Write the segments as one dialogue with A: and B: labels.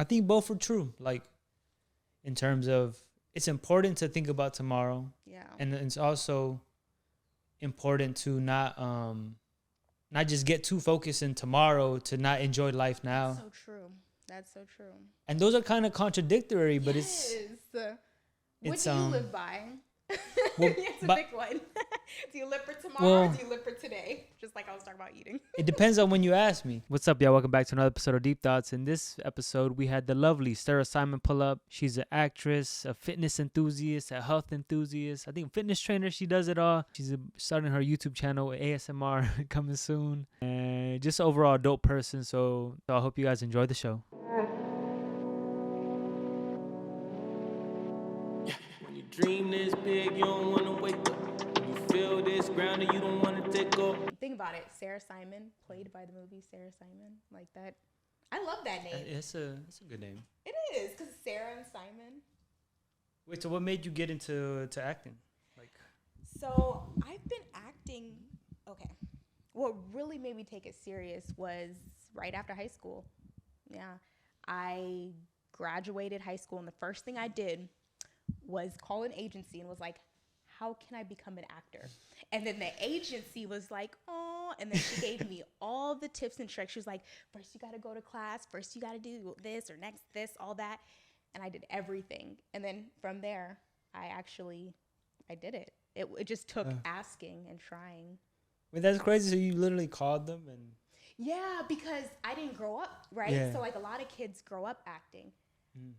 A: I think both are true. Like, in terms of, it's important to think about tomorrow.
B: Yeah.
A: And it's also important to not just get too focused in tomorrow to not enjoy life now.
B: That's so true. That's so true.
A: And those are kind of contradictory, but
B: yes. What
A: it's
B: do you live by?
A: well,
B: It's a big one. Do you live for tomorrow or do you live for today? Just like I was talking about eating.
A: It depends on when you ask me. What's up, y'all? Welcome back to another episode of Deep Thoughts. In this episode, we had the lovely Sarah Simon pull up. She's an actress, a fitness enthusiast, a health enthusiast. I think fitness trainer. She does it all. She's starting her YouTube channel with ASMR coming soon. And just overall a dope person. So I hope you guys enjoy the show.
C: When you dream this big, you don't want to wake up. When you feel this ground and you don't want to take off.
B: Think about it. Sarah Simon, played by the movie Sarah Simon. Like that. I love that name.
A: It's a good name.
B: It is, because Sarah and Simon.
A: Wait, so what made you get into acting? Like,
B: So I've been acting. Okay. What really made me take it serious was right after high school. Yeah. I graduated high school, and the first thing I did was call an agency and was like, how can I become an actor? And then the agency was like, oh, and then she gave me all the tips and tricks. She was like, first you got to go to class. First you got to do this or next this, all that. And I did everything. And then from there, I did it. It just took asking and trying.
A: wait, that's crazy. So you literally called them and...
B: Yeah, because I didn't grow up, right?
A: Yeah.
B: So like a lot of kids grow up acting.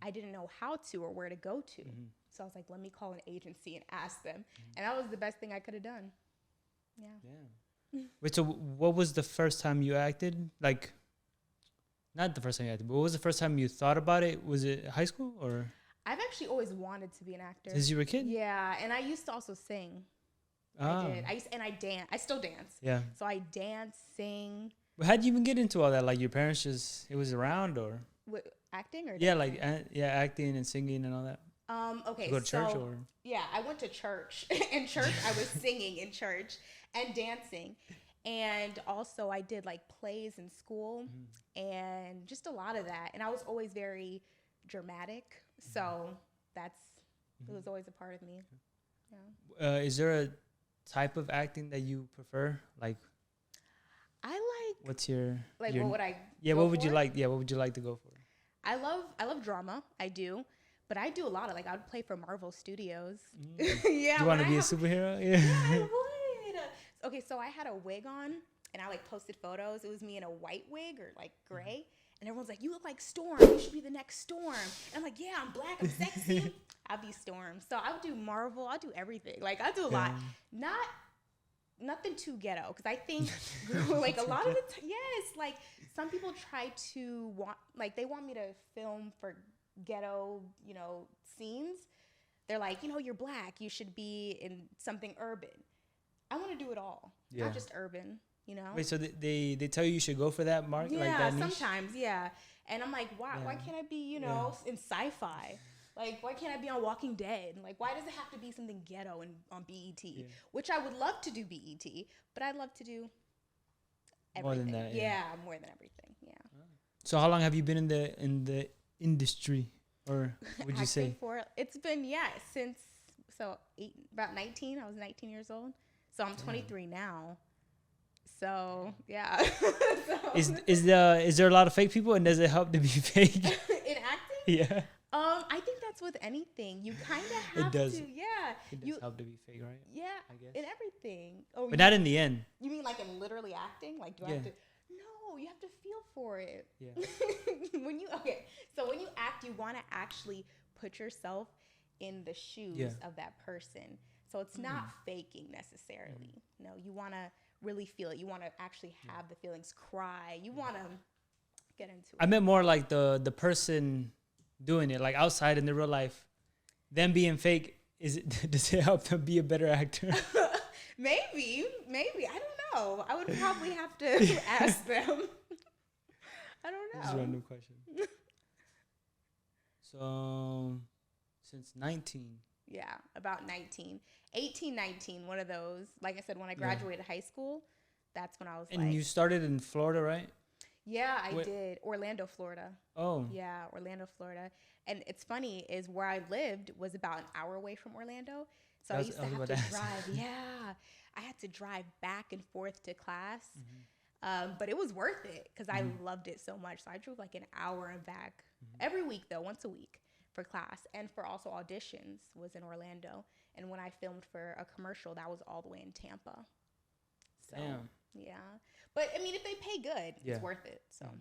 B: I didn't know how to or where to go to. So I was like, let me call an agency and ask them. And that was the best thing I could have done. Yeah.
A: Wait, so what was the first time you acted? Like, not the first time you acted, but what was the first time you thought about it? Was it high school or?
B: I've actually always wanted to be an actor.
A: Since you were a kid?
B: Yeah, and I used to also sing. I did. I dance. I still dance.
A: Yeah.
B: So I dance, sing.
A: But how did you even get into all that? Like, your parents just, it was around or?
B: Acting or
A: Yeah,
B: dancing?
A: like, acting and singing and all that.
B: Okay,
A: Go to church or?
B: Yeah, I went to church. In church, I was singing in church and dancing. And also I did like plays in school and just a lot of that. And I was always very dramatic. So it was always a part of me. Yeah.
A: Is there a type of acting that you prefer? Like,
B: I like,
A: what's your...
B: like,
A: your,
B: what would I
A: Yeah,
B: go
A: what would you
B: for?
A: like? Yeah, what would you like to go for?
B: I love drama. I do. But I do a lot of, like, I would play for Marvel Studios. Yeah.
A: Do you want to be a superhero? Yeah.
B: Yeah, I would. Okay, so I had a wig on, and I, like, posted photos. It was me in a white wig or, like, gray. And everyone's like, you look like Storm. You should be the next Storm. And I'm like, yeah, I'm black. I'm sexy. I'll be Storm. So I would do Marvel. I'll do everything. Like, I do a lot. Nothing too ghetto. Because I think, like, a lot of the time, yes, like, some people try to they want me to film for ghetto, scenes. They're like, you're black. You should be in something urban. I want to do it all, not just urban,
A: Wait, so they tell you should go for that mark?
B: Yeah,
A: like that niche?
B: sometimes, yeah. And I'm like, why can't I be, in sci-fi? Like, why can't I be on Walking Dead? Like, why does it have to be something ghetto on BET? Yeah. Which I would love to do BET, but I'd love to do everything.
A: More than that,
B: yeah, more than everything, yeah.
A: So how long have you been in the industry, or would you say?
B: It's been since about 19. I was 19 years old, so I'm 23 now. So yeah.
A: Is there a lot of fake people, and does it help to be fake?
B: In acting?
A: Yeah.
B: I think that's with anything. You kind of have
A: It does.
B: to, yeah.
A: It does help to be fake, right?
B: Yeah,
A: I guess.
B: in everything. Oh,
A: but not in the end.
B: You mean like in literally acting? Like, do I have to? No, you have to feel for it.
A: Yeah.
B: So when you act, you want to actually put yourself in the shoes of that person. So it's not faking necessarily. No, you want to really feel it. You want to actually have the feelings, cry. You want to get into it.
A: I meant more like the person doing it, like outside in the real life. Them being fake, does it help them be a better actor?
B: Maybe. I don't know. I would probably have to ask them. I don't know.
A: Just a random question. So, since 19.
B: Yeah, about 19. 18, 19, one of those. Like I said, when I graduated high school, that's when I was
A: And you started in Florida, right?
B: Yeah, I
A: Where-
B: did. Orlando, Florida.
A: Oh,
B: Yeah, Orlando, Florida. And it's funny is where I lived was about an hour away from Orlando. So I used to
A: I was
B: have
A: about
B: to
A: to ask.
B: drive. Yeah, I had to drive back and forth to class.
A: Mm-hmm.
B: But it was worth it because I loved it so much. So I drove like an hour and back every week, though, once a week for class. And for also auditions was in Orlando. And when I filmed for a commercial, that was all the way in Tampa. So,
A: Damn.
B: yeah. But I mean, if they pay good,
A: Yeah.
B: it's worth it. So,
A: Mhm.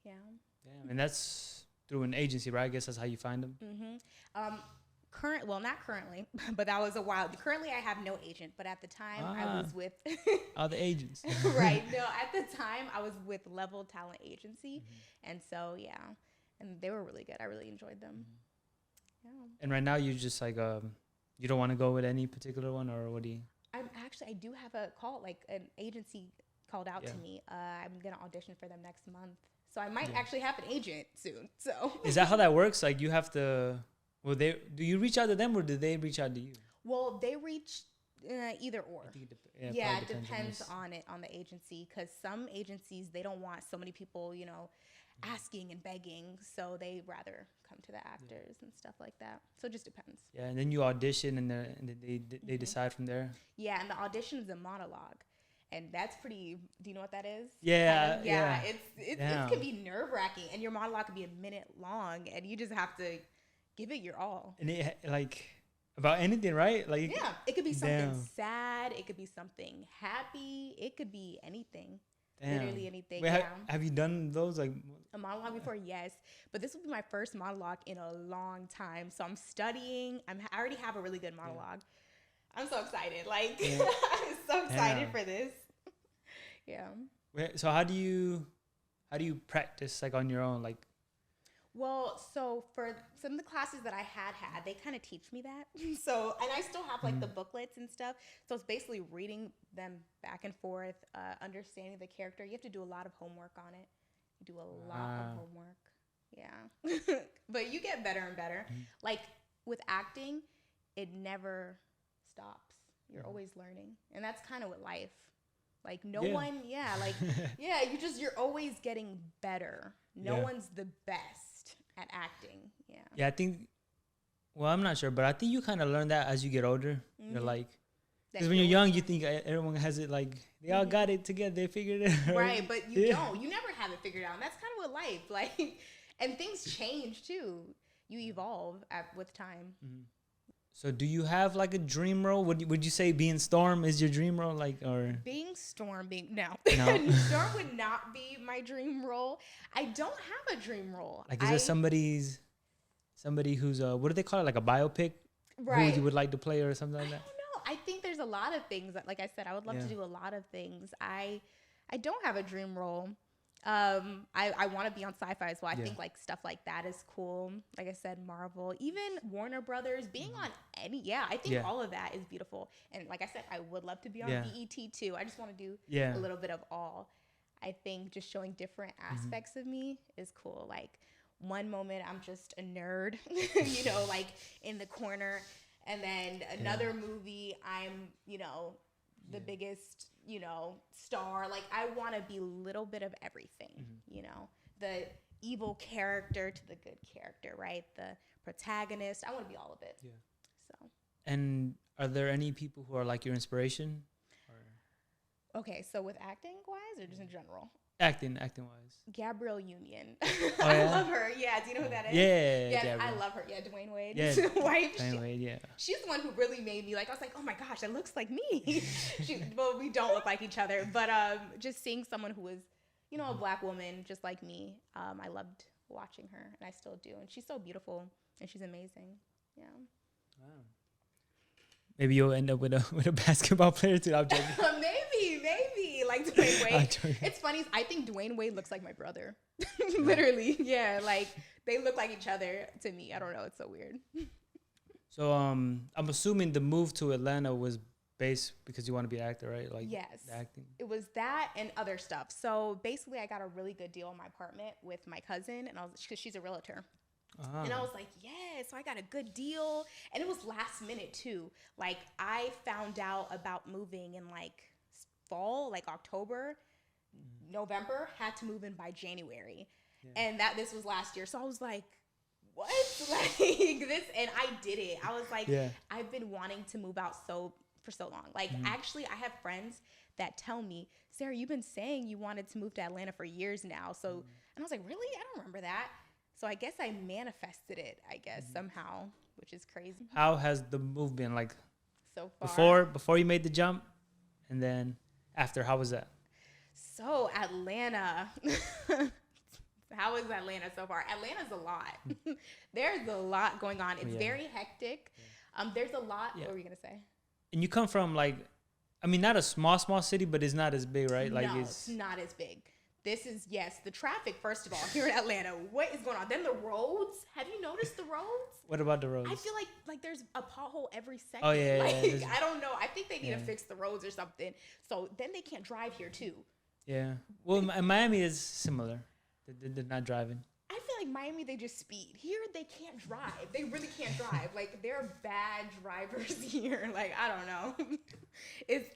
B: yeah.
A: Damn. And that's through an agency, right? I guess that's how you find them.
B: Well, not currently, but that was a while. Currently, I have no agent, but at the time, I was with.
A: All the agents.
B: Right. No, at the time, I was with Level Talent Agency, and so yeah, and they were really good. I really enjoyed them. Yeah.
A: And right now, you just like you don't want to go with any particular one, or what do you?
B: I do have a call, like an agency called out
A: Yeah.
B: to me. I'm gonna audition for them next month, so I might actually have an agent soon. So
A: Is that how that works? Like you have to. Well, do you reach out to them, or do they reach out to you?
B: well, they reach either or.
A: I think
B: Yeah,
A: probably
B: it depends
A: this.
B: on the agency because some agencies they don't want so many people, asking and begging, so they rather come to the actors and stuff like that. So it just depends.
A: Yeah, and then you audition, and then they decide from there.
B: Yeah, and the audition is a monologue, and that's pretty. Do you know what that is?
A: Yeah,
B: Kind of, yeah. It
A: Damn.
B: can be nerve wracking, and your monologue can be a minute long, and you just have to give it your all.
A: And it like about anything, right? Like
B: Yeah, it could be something
A: Damn.
B: sad, it could be something happy, it could be anything.
A: damn.
B: Literally anything.
A: Wait,
B: Yeah.
A: have you done those? Like,
B: A monologue before, yes, but this will be my first monologue in a long time. So I'm studying. I already have a really good monologue. I'm so excited. Like I'm so excited
A: Damn.
B: for this. Yeah.
A: so how do you practice like on your own? Like,
B: Well, so for some of the classes that I had, they kind of teach me that. So, and I still have like the booklets and stuff. So it's basically reading them back and forth, understanding the character. You have to do a lot of homework on it. You do a lot of homework. Yeah. But you get better and better. Like with acting, it never stops. You're always learning. And that's kind of with life. Like no
A: Yeah.
B: one, you're always getting better. No
A: Yeah.
B: one's the best at acting. Yeah.
A: yeah, I think. Well, I'm not sure, but I think you kind of learn that as you get older. You're like, because when you're young, you think everyone has it like they all got it together, they figured it out.
B: Right, but you don't. You never have it figured out. And that's kind of what life like, and things change too. You evolve with time.
A: So, do you have like a dream role? Would you say being Storm is your dream role, like, or
B: Being Storm, no.
A: No.
B: Storm would not be my dream role. I don't have a dream role.
A: like is there somebody who's what do they call it, like a biopic?
B: Right.
A: Who you would like to play or something like
B: I
A: that?
B: don't know. I think there's a lot of things that, like I said, I would love to
A: Yeah.
B: do a lot of things. I don't have a dream role. I want to be on sci-fi as well. I
A: Yeah.
B: think like stuff like that is cool. Like I said, Marvel, even Warner Brothers, being on I think
A: Yeah.
B: all of that is beautiful. And like I said, I would love to be on
A: Yeah.
B: BET too. I just want to do
A: Yeah.
B: a little bit of all. I think just showing different aspects of me is cool. Like one moment I'm just a nerd, like in the corner. And then another movie, I'm, the biggest, star. Like I want to be a little bit of everything, the evil character to the good character, right? The protagonist. I want to be all of it.
A: Yeah.
B: So.
A: And are there any people who are like your inspiration? Or
B: Okay, so with acting wise or just in general?
A: acting wise?
B: Gabrielle Union.
A: Oh,
B: I
A: yeah?
B: love her. Yeah, do you know who that is?
A: Yeah.
B: Yes,
A: Gabrielle.
B: I love her. Yeah, Dwayne Wade's
A: Yeah,
B: wife.
A: Dwayne Wade, yeah.
B: She's the one who really made me like, I was like, oh my gosh, that looks like me. Well, we don't look like each other, but just seeing someone who was, a black woman just like me, I loved watching her, and I still do. And she's so beautiful, and she's amazing. Yeah.
A: Wow. Maybe you'll end up with a basketball player too. I'm joking.
B: maybe like Dwayne
A: I'm
B: Wade.
A: joking.
B: It's funny. I think Dwayne Wade looks like my brother. Literally, yeah. Like they look like each other to me. I don't know. It's so weird.
A: So I'm assuming the move to Atlanta was based because you want to be an actor, right? Like
B: Yes.
A: the acting.
B: It was that and other stuff. So basically, I got a really good deal on my apartment with my cousin, and because she's a realtor. And I was like, yeah, so I got a good deal. And it was last minute too. Like I found out about moving in like fall, like October. November, had to move in by January. And this was last year. So I was like, what? Like this, and I did it. I was like, I've been wanting to move out for so long. Like actually, I have friends that tell me, Sarah, you've been saying you wanted to move to Atlanta for years now. So, and I was like, really? I don't remember that. So I guess I manifested it, somehow, which is crazy.
A: How has the move been? Like
B: So far.
A: before you made the jump, and then after, how was that?
B: So Atlanta. How is Atlanta so far? Atlanta's a lot. There's a lot going on. It's very hectic. There's a lot. What were you gonna say?
A: And you come from like, I mean, not a small city, but it's not as big, right? Like
B: No, it's not as big. This is, the traffic, first of all, here in Atlanta. What is going on? Then the roads. Have you noticed the roads?
A: What about the roads?
B: I feel like there's a pothole every second.
A: Oh, yeah.
B: I don't know. I think they need to fix the roads or something. So then they can't drive here, too.
A: Yeah. Well, Miami is similar. They're not driving.
B: I feel like Miami, they just speed. Here, they can't drive. They really can't drive. Like, they're bad drivers here. Like, I don't know. It's,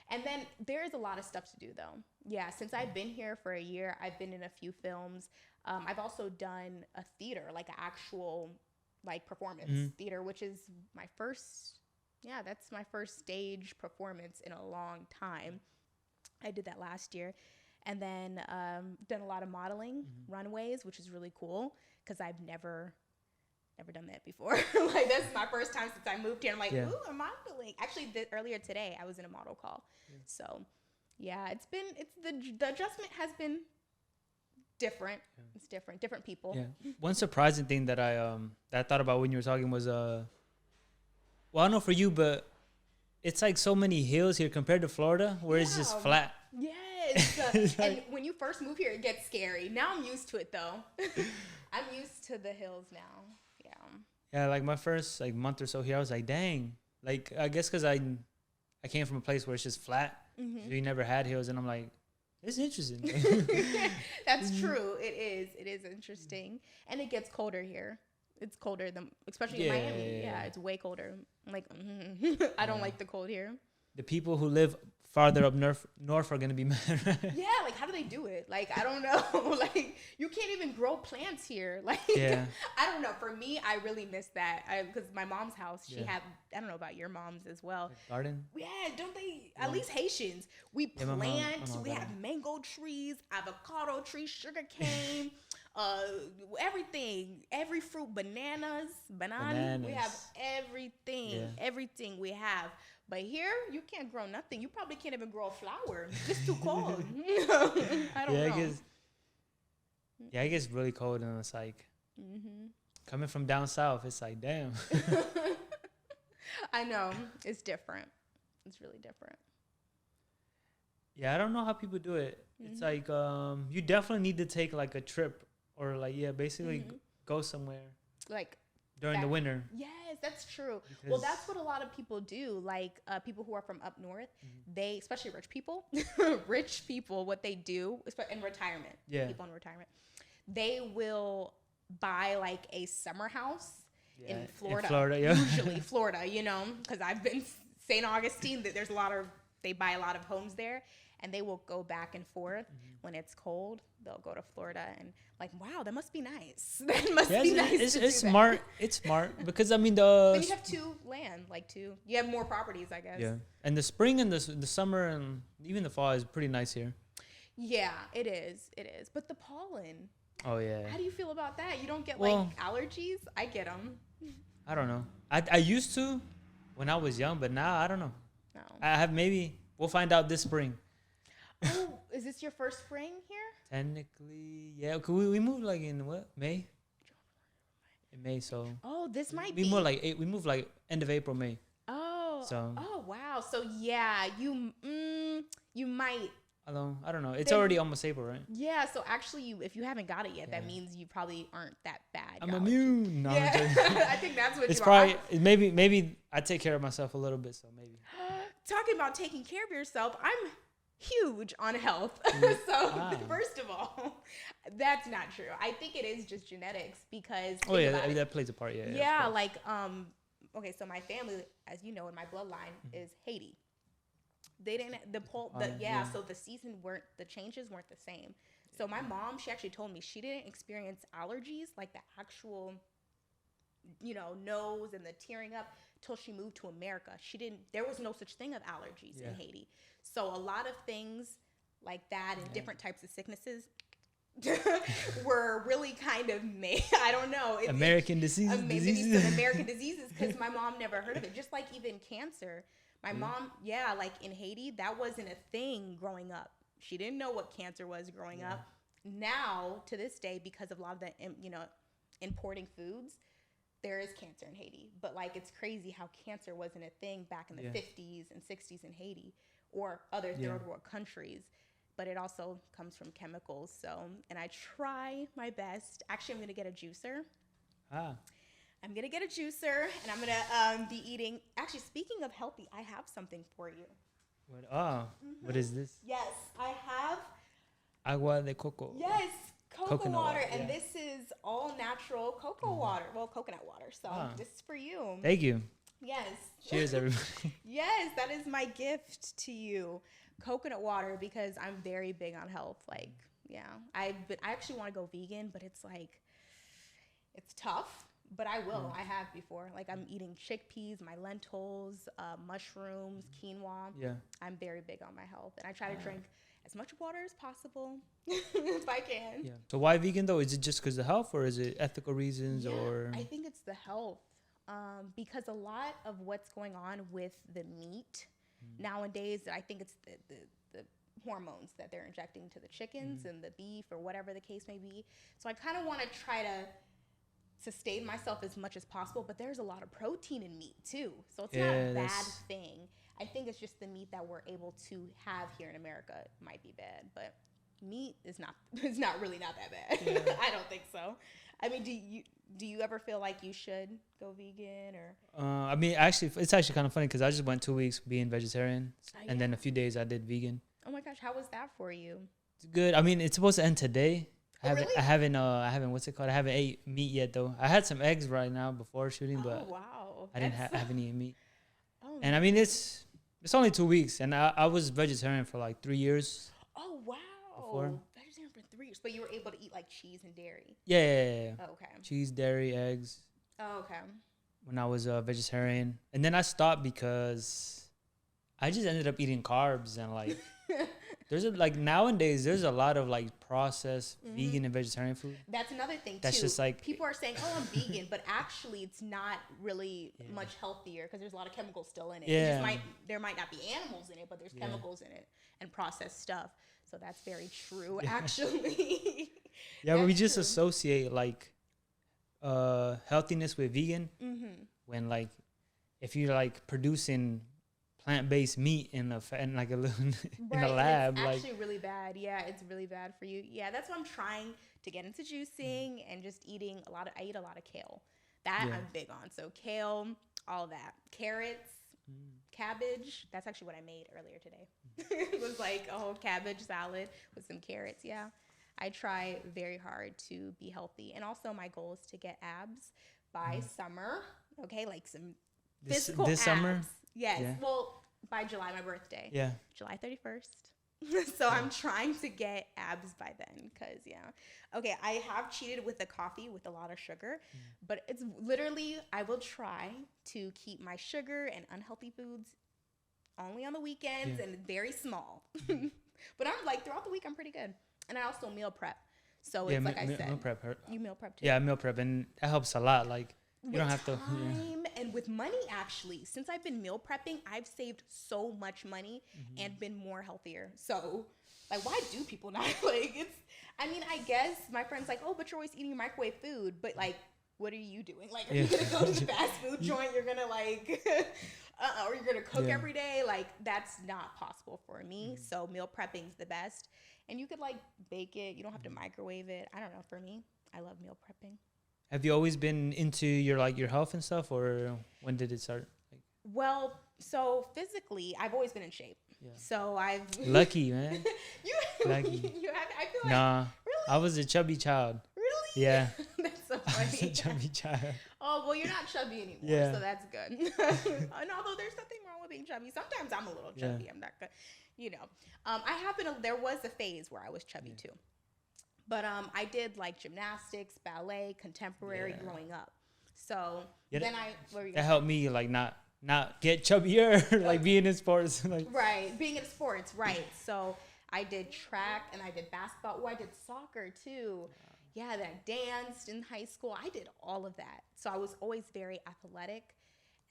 B: And then there's a lot of stuff to do, though. Yeah, since I've been here for a year, I've been in a few films. I've also done a theater, like an actual, like, performance theater, which is my first, that's my first stage performance in a long time. I did that last year. And then done a lot of modeling, runways, which is really cool because I've never done that before. Like, that's my first time since I moved here. I'm like, ooh, I'm modeling. Actually, earlier today, I was in a model call. So, the adjustment has been different. It's different people.
A: Yeah. One surprising thing that I thought about when you were talking was, well, I don't know for you, but it's like so many hills here compared to Florida, where it's just flat.
B: Yes. And when you first move here, it gets scary. Now I'm used to it, though. I'm used to the hills now. Yeah.
A: Yeah, like my first month or so here, I was like, dang. Like, I guess because I came from a place where it's just flat. So you never had hills, and I'm like, it's interesting.
B: That's true. It is. It is interesting. And it gets colder here. It's colder than, especially in Miami. Yeah, it's way colder. I'm like, I don't like the cold here.
A: The people who live farther up north are going to be mad, right?
B: Yeah, like, how do they do it? Like, I don't know. Like, you can't even grow plants here. Like, I don't know. For me, I really miss that. Because my mom's house, she had, I don't know about your mom's as well.
A: Like garden?
B: Yeah, don't they? At least Haitians. We plant, we have mango trees, avocado trees, sugar cane, everything. Every fruit, bananas. We have everything. Yeah. Everything we have. But here, you can't grow nothing. You probably can't even grow a flower. It's too cold. I don't know.
A: It gets really cold, and it's like, coming from down south, it's like, damn.
B: I know. It's different. It's really different.
A: Yeah, I don't know how people do it. It's like, you definitely need to take, like, a trip or, like, basically go somewhere.
B: Like,
A: during the winter.
B: Yes, that's true. Well, that's what a lot of people do. Like, people who are from up north, they, especially rich people, what they do in retirement, people in retirement, they will buy like a summer house in Florida. Usually Florida, because I've been St. Augustine. There's they buy a lot of homes there, and they will go back and forth when it's cold. They'll go to Florida and like, wow, that must be nice. That must be nice.
A: It's smart. It's smart because I mean then
B: you have you have more properties, I guess.
A: Yeah, and the spring and the summer and even the fall is pretty nice here.
B: Yeah, it is. It is. But the pollen.
A: Oh yeah.
B: How do you feel about that? You don't get like allergies? I get them.
A: I don't know. I used to when I was young, but now I don't know.
B: No.
A: I have we'll find out this spring.
B: Oh, is this your first spring here?
A: Technically, yeah. We moved like in what, May? In May, so.
B: Oh, this might be.
A: We moved like end of April, May.
B: Oh.
A: So.
B: Oh wow. So yeah, you might.
A: I don't know. It's already almost April, right?
B: Yeah. So actually, if you haven't got it yet, that means you probably aren't that bad.
A: I'm immune. No,
B: yeah. I think that's what
A: it's probably are. Maybe I take care of myself a little bit, so maybe.
B: Talking about taking care of yourself, I'm huge on health. So first of all, that's not true. I think it is just genetics because
A: that plays a part.
B: Yeah, like okay, so my family, as you know, in my bloodline is Haiti. They didn't so the changes weren't the same. So my mom, she actually told me she didn't experience allergies like the actual, nose and the tearing up till she moved to America. There was no such thing of allergies in Haiti. So a lot of things like that and different types of sicknesses were really kind of made. I don't know.
A: American diseases.
B: Maybe some American diseases because my mom never heard of it. Just like even cancer. My mom, like in Haiti, that wasn't a thing growing up. She didn't know what cancer was growing up. Now, to this day, because of a lot of the, importing foods, there is cancer in Haiti. But like, it's crazy how cancer wasn't a thing back in the 50s and 60s in Haiti or other third world countries. But it also comes from chemicals. So, and I try my best. Actually, I'm going to get a juicer. I'm going to get a juicer, and I'm going to be eating. Actually, speaking of healthy, I have something for you.
A: What is this?
B: Yes, I have.
A: Agua de coco.
B: Yes, coconut water.
A: Yeah.
B: And this is all natural cocoa water. Well, coconut water. So this is for you.
A: Thank you.
B: Yes.
A: Cheers, everybody.
B: Yes, that is my gift to you. Coconut water, because I'm very big on health. Like, I actually want to go vegan, but it's like, it's tough. But I will. I have before. Like, I'm eating chickpeas, my lentils, mushrooms, quinoa.
A: Yeah.
B: I'm very big on my health. And I try to drink as much water as possible if I can.
A: Yeah. So why vegan, though? Is it just because of health, or is it ethical reasons? Or
B: I think it's the health. Because a lot of what's going on with the meat nowadays, I think it's the hormones that they're injecting to the chickens and the beef or whatever the case may be. So I kind of want to try to sustain myself as much as possible, but there's a lot of protein in meat too, so it's not a bad thing. I think it's just the meat that we're able to have here in America might be bad, but meat is not really not that bad. I don't think so. I mean, do you ever feel like you should go vegan or?
A: I mean, actually, it's actually kind of funny because I just went 2 weeks being vegetarian, and then a few days I did vegan.
B: Oh my gosh, how was that for you?
A: It's good. I mean, it's supposed to end today.
B: Really?
A: I haven't what's it called? I haven't ate meat yet though. I had some eggs right now before shooting, but
B: wow.
A: I haven't eaten meat.
B: Oh,
A: and I mean, it's only 2 weeks, and I was vegetarian for like 3 years.
B: Oh wow.
A: Before.
B: Vegetarian for 3 years, but you were able to eat like cheese and dairy.
A: Yeah.
B: Oh, okay.
A: Cheese, dairy, eggs.
B: Oh, okay.
A: When I was a vegetarian, and then I stopped because I just ended up eating carbs and like. Nowadays there's a lot of like processed vegan and vegetarian food.
B: That's another thing
A: That's
B: too.
A: just like
B: people are saying, "Oh, I'm vegan," but actually it's not really much healthier because there's a lot of chemicals still in it.
A: Yeah.
B: There might not be animals in it, but there's chemicals in it and processed stuff. So that's very true, actually.
A: But we just associate like healthiness with vegan when like if you're like producing plant-based meat in a lab,
B: it's
A: like
B: actually really bad. Yeah, it's really bad for you. Yeah, that's why I'm trying to get into juicing and just eating I eat a lot of kale. That I'm big on. So kale, all that, carrots, cabbage. That's actually what I made earlier today. It was like a whole cabbage salad with some carrots. Yeah, I try very hard to be healthy, and also my goal is to get abs by summer. Okay, like some physical
A: this
B: abs.
A: Summer.
B: Yes.
A: Yeah.
B: Well, by July, my birthday.
A: Yeah.
B: July 31st. So I'm trying to get abs by then because, Okay, I have cheated with the coffee with a lot of sugar, but it's literally, I will try to keep my sugar and unhealthy foods only on the weekends and very small. But I'm like, throughout the week, I'm pretty good. And I also meal prep. So it's like I said.
A: Meal prep.
B: You meal prep too?
A: Yeah, meal prep. And that helps a lot. Like, you don't have to.
B: Time and with money, actually. Since I've been meal prepping, I've saved so much money and been more healthier. So, like, why do people not? I guess my friend's like, oh, but you're always eating microwave food. But, like, what are you doing? Like, are you going to go to the fast food joint? You're going to, like, or you're going to cook every day? Like, that's not possible for me. So, meal prepping's the best. And you could, like, bake it. You don't have to microwave it. I don't know. For me, I love meal prepping.
A: Have you always been into your health and stuff, or when did it start?
B: Well, so physically, I've always been in shape. Yeah. So I've
A: lucky, man.
B: Lucky. You have, I feel like
A: nah.
B: Really?
A: I was a chubby child.
B: Really?
A: Yeah.
B: That's so funny.
A: I was a chubby child.
B: Oh well, you're not chubby anymore, so that's good. And although there's nothing wrong with being chubby. Sometimes I'm a little chubby. I'm not good, you know. There was a phase where I was chubby too. But I did like gymnastics, ballet, contemporary growing up. So then
A: that helped me like not get chubbier, like being in sports. Like.
B: Right, being in sports, right. So I did track and I did basketball. Oh, I did soccer too. Yeah, then I danced in high school. I did all of that. So I was always very athletic.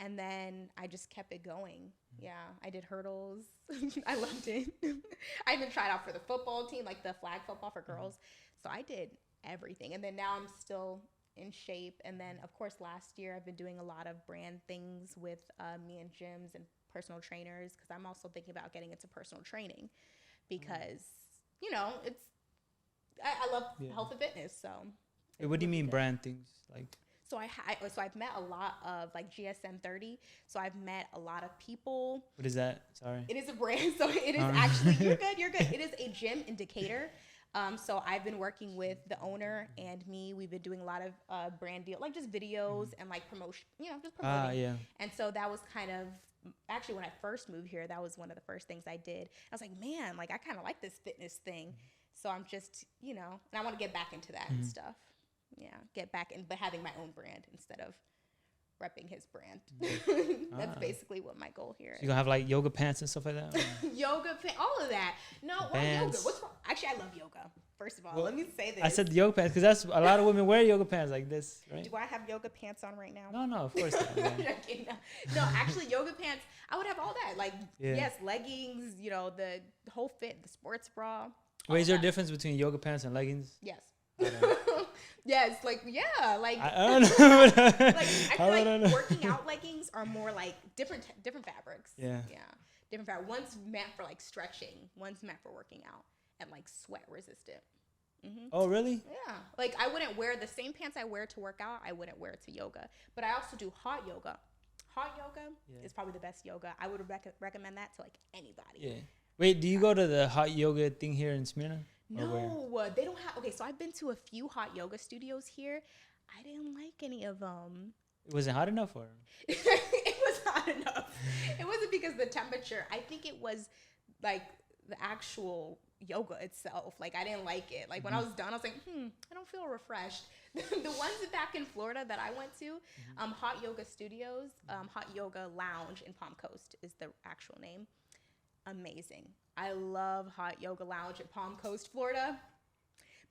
B: And then I just kept it going. Yeah, I did hurdles. I loved it. I even tried out for the football team, like the flag football for girls. So I did everything. And then now I'm still in shape. And then, of course, last year I've been doing a lot of brand things with me and gyms and personal trainers, because I'm also thinking about getting into personal training because, you know, I love health and fitness. So
A: what do you mean brand things? Like,
B: so I've met a lot of like GSM 30. So I've met a lot of people.
A: What is that? Sorry.
B: It is a brand. So it is actually, you're good. It is a gym indicator. So I've been working with the owner and me. We've been doing a lot of brand deal, like just videos and like promotion, you know, just promoting.
A: Yeah.
B: And so that was kind of, actually when I first moved here, that was one of the first things I did. I was like, man, like I kind of like this fitness thing. So I'm just, you know, and I want to get back into that and stuff. Yeah, get back in, but having my own brand instead of repping his brand. That's basically what my goal here is.
A: You gonna have like yoga pants and stuff like that?
B: Yoga pants, all of that. No, why yoga? What's wrong? Actually, I love yoga. First of all, let me say this.
A: I said yoga pants because that's a lot of women wear yoga pants like this, right?
B: Do I have yoga pants on right now?
A: No, of course not.
B: No, actually, yoga pants. I would have all that. Like, yes, leggings. You know, the whole fit, the sports bra.
A: Wait, is there a difference between yoga pants and leggings?
B: Yes. Yes, like like
A: I don't know.
B: like I feel like working out leggings are more like different fabrics.
A: Yeah,
B: different fabric. One's meant for like stretching, one's meant for working out and like sweat resistant.
A: Oh, really?
B: Yeah, like I wouldn't wear the same pants I wear to work out. I wouldn't wear it to yoga, but I also do hot yoga. Hot yoga is probably the best yoga. I would recommend that to like anybody.
A: Yeah. Wait, do you go to the hot yoga thing here in Smyrna?
B: No, they don't have. Okay, so I've been to a few hot yoga studios here. I didn't like any of them.
A: It wasn't hot enough for them.
B: It was hot enough. It wasn't because of the temperature. I think it was like the actual yoga itself. Like I didn't like it. Like when I was done, I was like, I don't feel refreshed. The ones back in Florida that I went to, Hot Yoga Studios, Hot Yoga Lounge in Palm Coast is the actual name. Amazing. I love Hot Yoga Lounge at Palm Coast, Florida,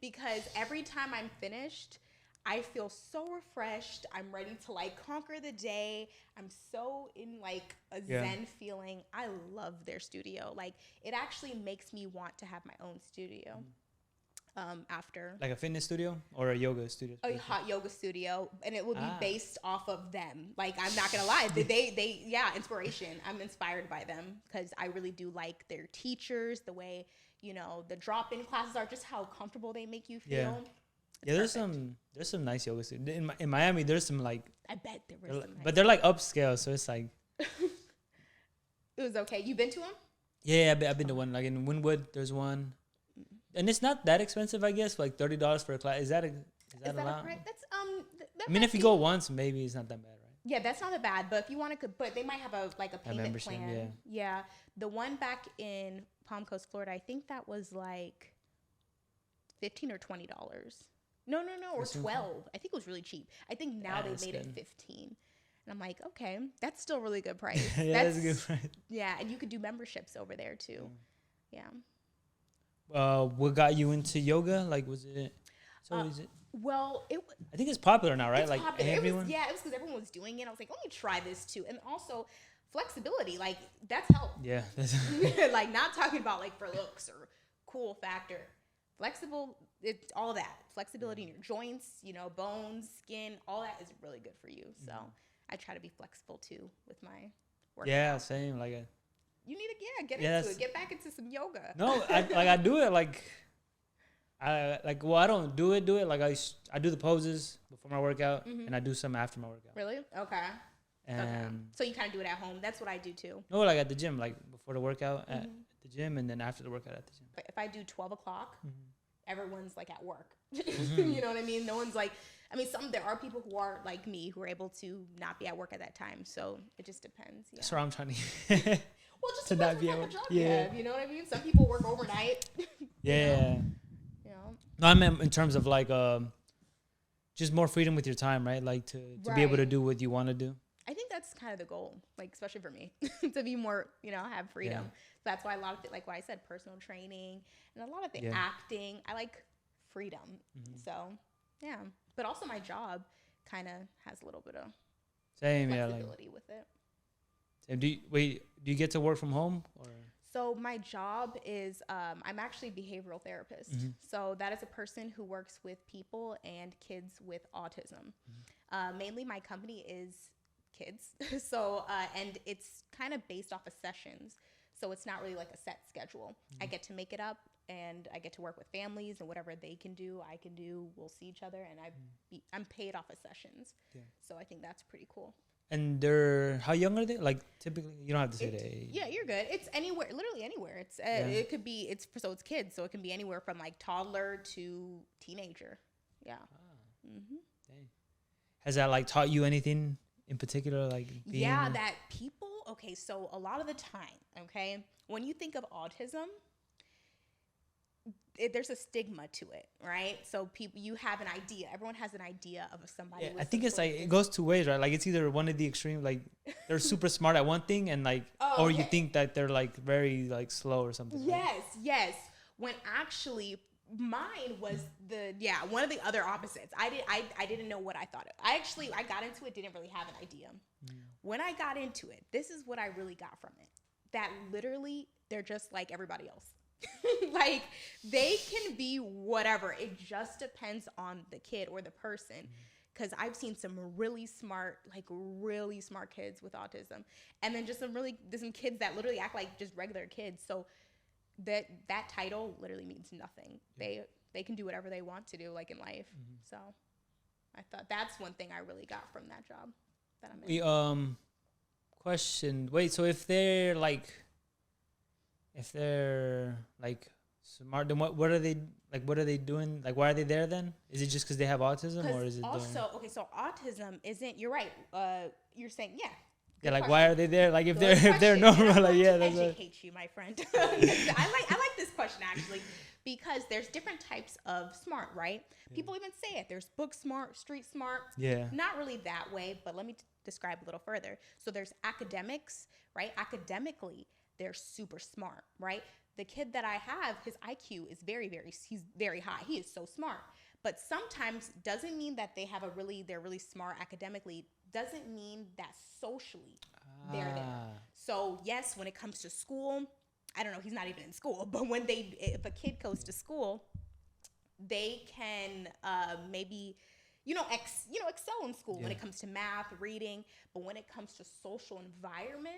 B: because every time I'm finished, I feel so refreshed. I'm ready to like conquer the day. I'm so in like a zen feeling. I love their studio. Like it actually makes me want to have my own studio. After
A: like a fitness studio or a yoga studio?
B: A hot yoga studio, and it would be based off of them. Like I'm not gonna lie, they inspiration. I'm inspired by them because I really do like their teachers, the way, you know, the drop-in classes are, just how comfortable they make you feel.
A: Yeah, there's some nice yoga studios in Miami. There's some like,
B: I bet there was some,
A: but they're like upscale, so it's like
B: it was okay. You been to them?
A: Yeah, I've been to one. Like in Wynwood, there's one. And it's not that expensive, I guess. Like $30 for a class. Is that allowed?
B: Right? That's
A: I mean, if you go once, maybe it's not that bad, right?
B: Yeah, that's not that bad. But if you want to, but they might have a payment plan. Yeah, the one back in Palm Coast, Florida, I think that was like $15 or $20. No, or 12. I think it was really cheap. I think now they made it 15. And I'm like, okay, that's still a really good price.
A: That's a good price.
B: Yeah, and you could do memberships over there too. Yeah.
A: What got you into yoga? Like, was it? So is it?
B: Well,
A: I think it's popular now, right?
B: It's
A: like
B: popular.
A: everyone.
B: It was because everyone was doing it. I was like, let me try this too, and also flexibility. Like that's help.
A: Yeah.
B: Like not talking about like for looks or cool factor. Flexible, it's all that. Flexibility in your joints, you know, bones, skin, all that is really good for you. So I try to be flexible too with my workout.
A: Yeah, same. Like
B: you need to get into it. Get back into some yoga.
A: No, I do it like I don't do it. Like I do the poses before my workout and I do some after my workout.
B: Really? Okay.
A: And
B: so you kind of do it at home. That's what I do too.
A: No, like at the gym, like before the workout at the gym and then after the workout at the gym.
B: If I do 12 o'clock, everyone's like at work. You know what I mean? No one's like, I mean, there are people who are like me who are able to not be at work at that time. So it just depends. Yeah.
A: That's what I'm trying to.
B: Well, just
A: to
B: depends
A: not be
B: what
A: at
B: type
A: work.
B: of job
A: Yeah.
B: you have. You know what I mean? Some people work overnight.
A: Yeah.
B: You know?
A: No, I meant in terms of like just more freedom with your time, right? Like to be able to
B: Right.
A: do what you want to do.
B: I think that's kind of the goal, like especially for me, to be more, have freedom.
A: Yeah.
B: So that's why a lot of it, like what I said, personal training and a lot of the
A: Yeah.
B: acting, I like freedom. So yeah, but also my job kind of has a little bit of
A: Same, yeah. Like,
B: flexibility with it.
A: same. Do you get to work from home or?
B: So my job is I'm actually a behavioral therapist. So that is a person who works with people and kids with autism. Mainly my company is kids. So and it's kind of based off of sessions. So it's not really like a set schedule. I get to make it up and I get to work with families, and whatever they can do, I can do. We'll see each other, and I'm paid off of sessions.
A: Yeah.
B: So I think that's pretty cool.
A: And how young are they? Like typically, you don't have to say the age.
B: Yeah, you're good. It's anywhere, literally anywhere. It's it could be it's kids, so it can be anywhere from like toddler to teenager. Yeah.
A: Dang. Has that like taught you anything in particular? Like
B: that people. Okay, so a lot of the time, okay, when you think of autism, there's a stigma to it, right? So you have an idea. Everyone has an idea of somebody.
A: Yeah,
B: with
A: I think
B: some
A: it's
B: sort
A: like
B: of
A: it goes two ways, right? Like it's either one of the extreme, like they're super smart at one thing, and like, or you think that they're like very like slow or something.
B: Yes. When actually mine was one of the other opposites. I didn't know what I thought. I got into it, didn't really have an idea. When I got into it, this is what I really got from it. That literally they're just like everybody else. Like they can be whatever. It just depends on the kid or the person. Because I've seen some really smart kids with autism, and then just some kids that literally act like just regular kids. So that title literally means nothing. They can do whatever they want to do, like in life. So I thought that's one thing I really got from that job that I'm in.
A: Question. Wait, so if they're like smart, then what are they like? What are they doing? Like, why are they there then? Is it just because they have autism, or is it
B: also okay? So autism isn't. You're right. You're saying
A: yeah. Like, why are they there? Like, if they're normal, like that's
B: educate you, my friend. I like this question actually, because there's different types of smart, right? People even say it. There's book smart, street smart.
A: Yeah.
B: Not really that way, but let me describe a little further. So there's academics, right? Academically, they're super smart, right? The kid that I have, his IQ is he's very high. He is so smart. But sometimes doesn't mean that they're really smart academically. Doesn't mean that socially they're there. So yes, when it comes to school, I don't know, he's not even in school, but if a kid goes to school, they can maybe excel in school when it comes to math, reading, but when it comes to social environment,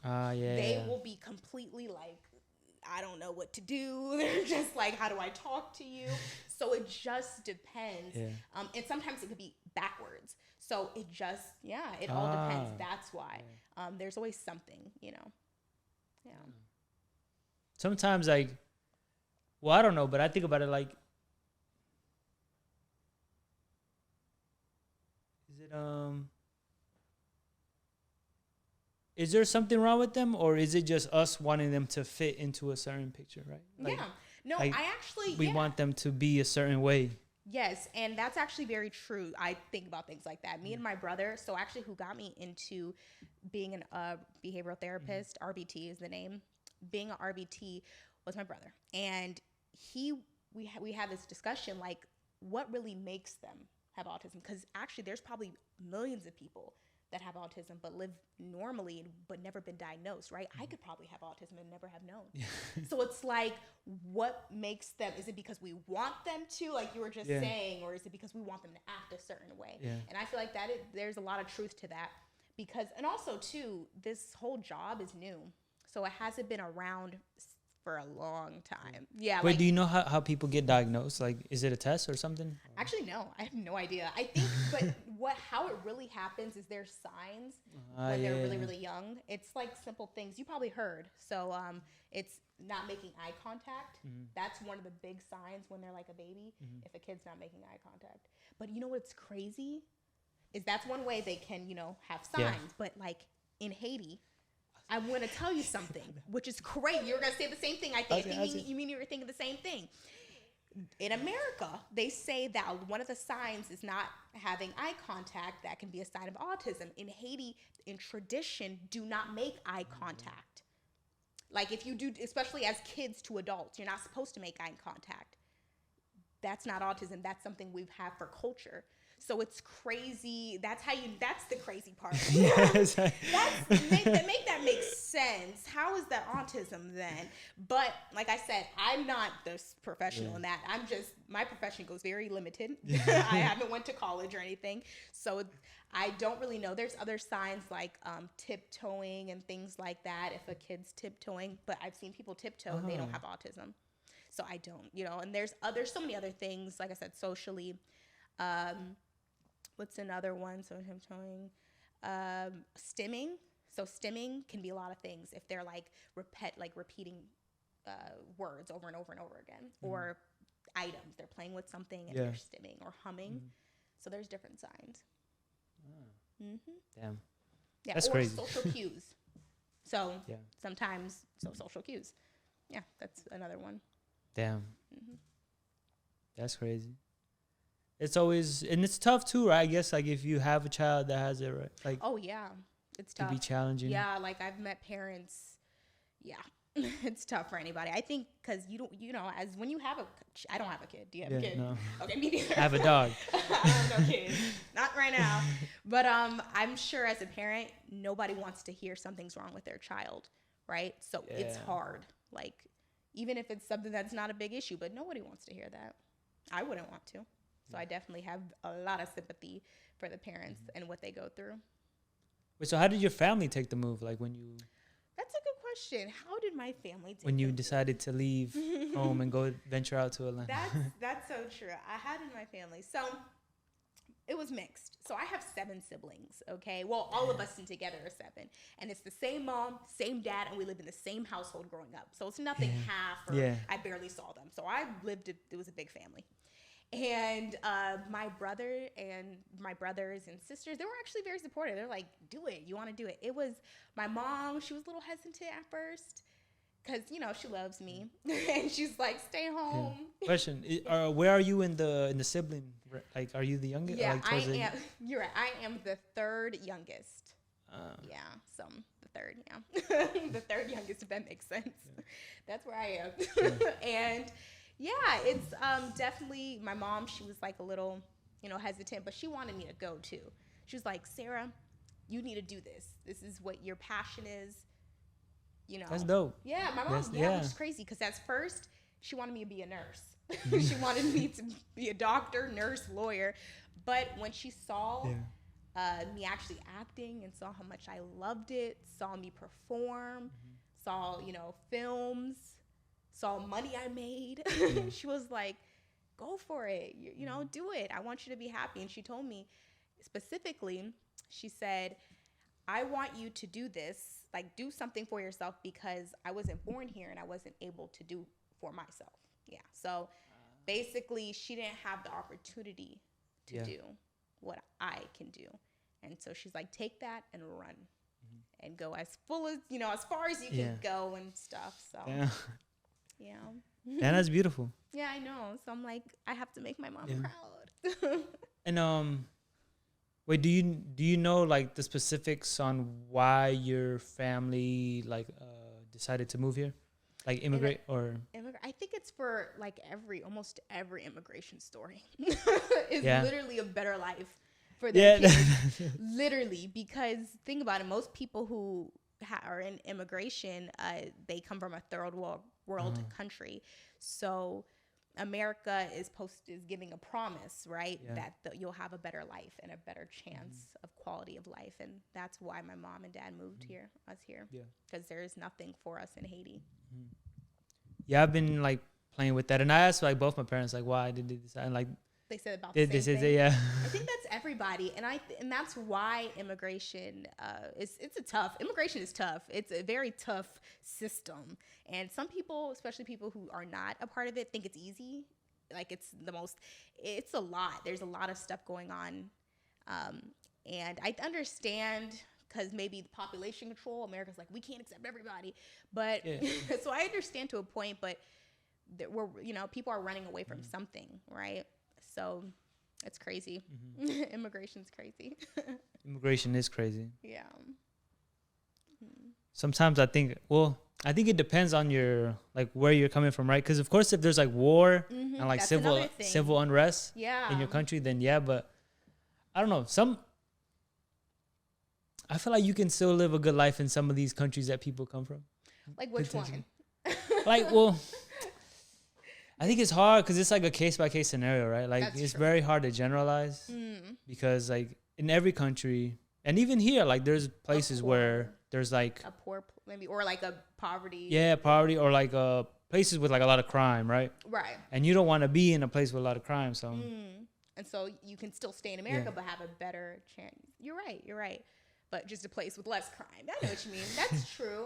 B: they will be completely like, I don't know what to do. They're just like, how do I talk to you? So it just depends. And sometimes it could be backwards. So it just, it all depends. That's why. There's always something, Yeah.
A: Sometimes like, well, I don't know, but I think about it like, is there something wrong with them, or is it just us wanting them to fit into a certain picture, right? Like, we want them to be a certain way.
B: Yes, and that's actually very true. I think about things like that. Me and my brother, so actually who got me into being a behavioral therapist, RBT is the name. Being an RBT was my brother. And we had this discussion, like, what really makes them have autism? Because actually there's probably millions of people that have autism but live normally but never been diagnosed, right? I could probably have autism and never have known. So it's like, what makes them, is it because we want them to, like you were just saying, or is it because we want them to act a certain way? And I feel like there's a lot of truth to that, because, and also too, this whole job is new, so it hasn't been around for a long time.
A: Wait, do you know how people get diagnosed? Like, is it a test or something?
B: Actually, no, I have no idea. I think, but how it really happens is there's signs when they're really, really young. It's like simple things you probably heard. So it's not making eye contact. That's one of the big signs when they're like a baby, if a kid's not making eye contact. But you know what's crazy is that's one way they can, have signs.
A: Yeah.
B: But like in Haiti, I'm going to tell you something, which is crazy. You're going to say the same thing. I think. You mean you were thinking the same thing. In America, they say that one of the signs is not having eye contact. That can be a sign of autism. In Haiti, in tradition, do not make eye contact. Like if you do, especially as kids to adults, you're not supposed to make eye contact. That's not autism. That's something we have for culture. So it's crazy. That's the crazy part.
A: Yes.
B: Make that make sense. How is that autism then? But like I said, I'm not the professional in that. My profession goes very limited. I haven't went to college or anything. So I don't really know. There's other signs like tiptoeing and things like that. If a kid's tiptoeing, but I've seen people tiptoe and they don't have autism. So I don't, and there's so many other things, like I said, socially. What's another one? So tiptoeing, stimming. So stimming can be a lot of things if they're repeating words over and over and over again, or items. They're playing with something and they're stimming or humming. So there's different signs.
A: Damn.
B: Yeah,
A: that's
B: or
A: crazy.
B: Social cues. So sometimes social cues. Yeah, that's another one.
A: Damn. That's crazy. It's always, and it's tough too, right? I guess like if you have a child that has it, right? Like,
B: oh yeah, it's tough.
A: To be challenging.
B: Yeah, like I've met parents. Yeah, it's tough for anybody. I think because you don't, as when you have I don't have a kid. Do you have a kid?
A: No.
B: Okay, me neither.
A: I have a dog.
B: I have no kids, not right now. But I'm sure as a parent, nobody wants to hear something's wrong with their child, right? So it's hard. Like even if it's something that's not a big issue, but nobody wants to hear that. I wouldn't want to. So I definitely have a lot of sympathy for the parents and what they go through.
A: Wait, so how did your family take the move? Like when you...
B: That's a good question. How did my family take
A: when you decided to leave home and go venture out to Atlanta?
B: That's so true. I had in my family. So it was mixed. So I have 7 siblings, okay? Well, all of us together are 7. And it's the same mom, same dad, and we lived in the same household growing up. So it's nothing half or I barely saw them. So it was a big family. And my brother and my brothers and sisters, they were actually very supportive. They're like, do it. You want to do it. It was my mom. She was a little hesitant at first because, she loves me. And she's like, stay home.
A: Yeah. Question, where are you in the sibling? Like, are you the youngest?
B: Yeah,
A: like,
B: I am. You're right. I am the 3rd youngest. Yeah, so the 3rd, yeah. The 3rd youngest, if that makes sense. Yeah. That's where I am. Yeah. And... yeah, it's definitely, my mom, she was like a little, hesitant, but she wanted me to go too. She was like, Sarah, you need to do this. This is what your passion is,
A: That's dope.
B: Yeah, my mom, which is crazy because at first she wanted me to be a nurse. She wanted me to be a doctor, nurse, lawyer. But when she saw me actually acting and saw how much I loved it, saw me perform, saw, films, saw money I made. She was like, go for it. Do it. I want you to be happy. And she told me specifically, she said, I want you to do this, like do something for yourself because I wasn't born here and I wasn't able to do for myself. Yeah. So basically she didn't have the opportunity to do what I can do. And so she's like, take that and run and go as full as, as far as you can go and stuff. So yeah.
A: And that's beautiful.
B: Yeah, I know. So I'm like, I have to make my mom proud.
A: And wait, do you know like the specifics on why your family decided to move here, like immigrate or?
B: I think it's for like almost every immigration story is literally a better life for their kids. Literally, because think about it, most people who are in immigration, they come from a third world country. So America is giving a promise, right? That you'll have a better life and a better chance of quality of life. And that's why my mom and dad moved us here. Yeah. Because there is nothing for us in Haiti.
A: Yeah, I've been like playing with that. And I asked like both my parents, like, why did they decide? And, like,
B: they said about the same thing.
A: Yeah.
B: I think that's everybody, and that's why immigration immigration is tough. It's a very tough system, and some people, especially people who are not a part of it, think it's easy. like it's a lot. There's a lot of stuff going on. And I understand because maybe the population control, America's like, we can't accept everybody. But so I understand to a point, but people are running away from something, right? So it's crazy. Immigration's crazy.
A: Immigration is crazy.
B: Yeah.
A: Sometimes I think it depends on your, like, where you're coming from, right? Because of course, if there's like war and like
B: That's
A: civil unrest
B: yeah.
A: in your country, then yeah. But I don't know. I feel like you can still live a good life in some of these countries that people come from.
B: Like which one?
A: Like, well, I think it's hard because it's like a case by case scenario, right? Like it's very hard to generalize because like in every country and even here, like there's places where there's like
B: a poor maybe or like a poverty.
A: Yeah, poverty or like places with like a lot of crime, right?
B: Right.
A: And you don't want to be in a place with a lot of crime, so.
B: And so you can still stay in America but have a better chance. You're right. But just a place with less crime. I know what you mean. That's true.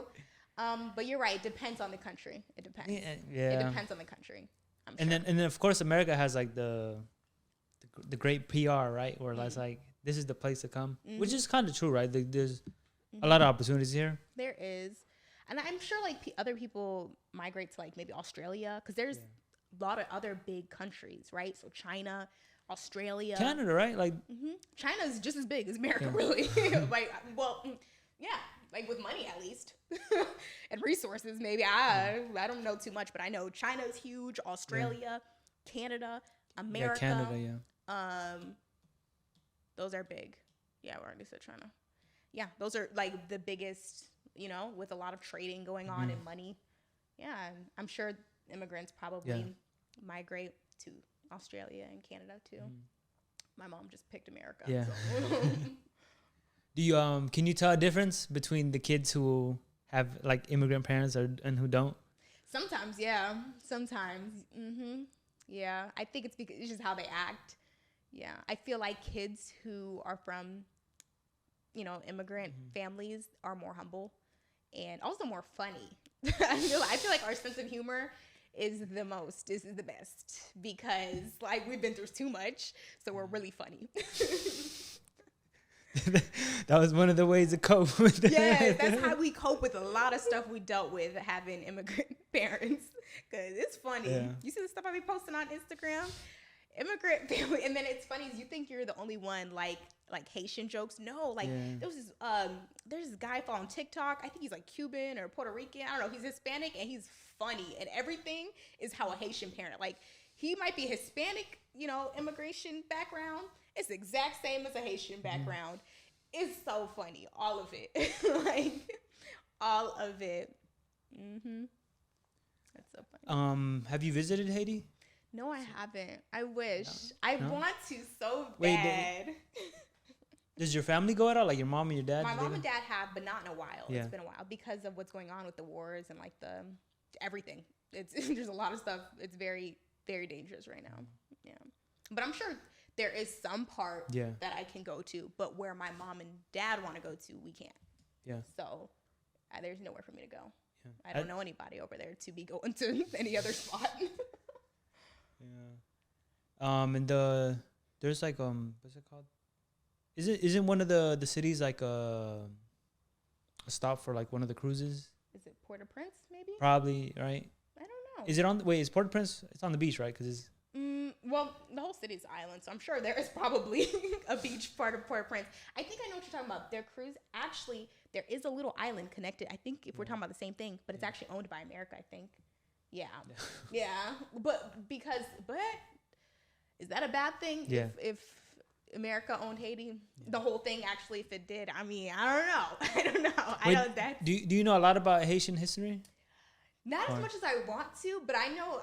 B: But you're right. It depends on the country. It depends.
A: Yeah.
B: It depends on the country. I'm
A: and
B: sure.
A: then of course America has like the great PR, right? Where that's like this is the place to come, which is kind of true, right? There's a lot of opportunities here.
B: There is, and I'm sure like other people migrate to like maybe Australia because there's a lot of other big countries, right? So China, Australia,
A: Canada, right? Like
B: China is just as big as America, really. Like, well, yeah, like with money at least, and resources. Maybe I don't know too much, but I know China's huge. Australia, Canada, America.
A: Yeah, Canada,
B: those are big. Yeah, we already said China. Yeah, those are like the biggest. With a lot of trading going on and money. Yeah, and I'm sure immigrants probably migrate to Australia and Canada too. My mom just picked America.
A: Yeah.
B: So.
A: Do you can you tell a difference between the kids who have like immigrant parents and who don't?
B: Sometimes, yeah. Sometimes. Yeah, I think it's because it's just how they act. Yeah, I feel like kids who are from, immigrant families are more humble and also more funny. I feel like our sense of humor is the best because like we've been through too much, so we're really funny.
A: That was one of the ways to cope with it.
B: Yeah, that's how we cope with a lot of stuff we dealt with having immigrant parents. Because it's funny. Yeah. You see the stuff I be posting on Instagram? Immigrant family. And then it's funny is you think you're the only one like Haitian jokes. No, like there's this guy on TikTok. I think he's like Cuban or Puerto Rican. I don't know. He's Hispanic and he's funny. And everything is how a Haitian parent. Like he might be Hispanic, immigration background. It's the exact same as a Haitian background. It's so funny. All of it. Like, all of it. That's so funny.
A: Have you visited Haiti?
B: No, I haven't. I wish. No? I want to so
A: Wait,
B: bad.
A: Does your family go at all? Like your mom and your dad?
B: My mom and dad have, but not in a while.
A: Yeah.
B: It's been a while because of what's going on with the wars and like everything. There's a lot of stuff. It's very, very dangerous right now. Yeah. But I'm sure there is some part that I can go to, but where my mom and dad want to go to, we can't. Yeah. So there's nowhere for me to go. Yeah. I don't know anybody over there to be going to any other spot.
A: Yeah. And there's like what's it called? Isn't one of the cities like a stop for like one of the cruises?
B: Is it Port-au-Prince maybe?
A: Probably, right?
B: I don't know.
A: Is it is Port-au-Prince? It's on the beach, right? Because it's
B: well, the whole city's island, so I'm sure there is probably a beach part of Port-au-Prince. I think I know what you're talking about. Their cruise, actually, there is a little island connected. I think if we're talking about the same thing, but it's actually owned by America, I think. Yeah. Yeah. But is that a bad thing?
A: Yeah.
B: If America owned Haiti, the whole thing actually, if it did, I mean, I don't know. I don't know.
A: Wait,
B: I know that.
A: Do you know a lot about Haitian history?
B: Not as much as I want to, but I know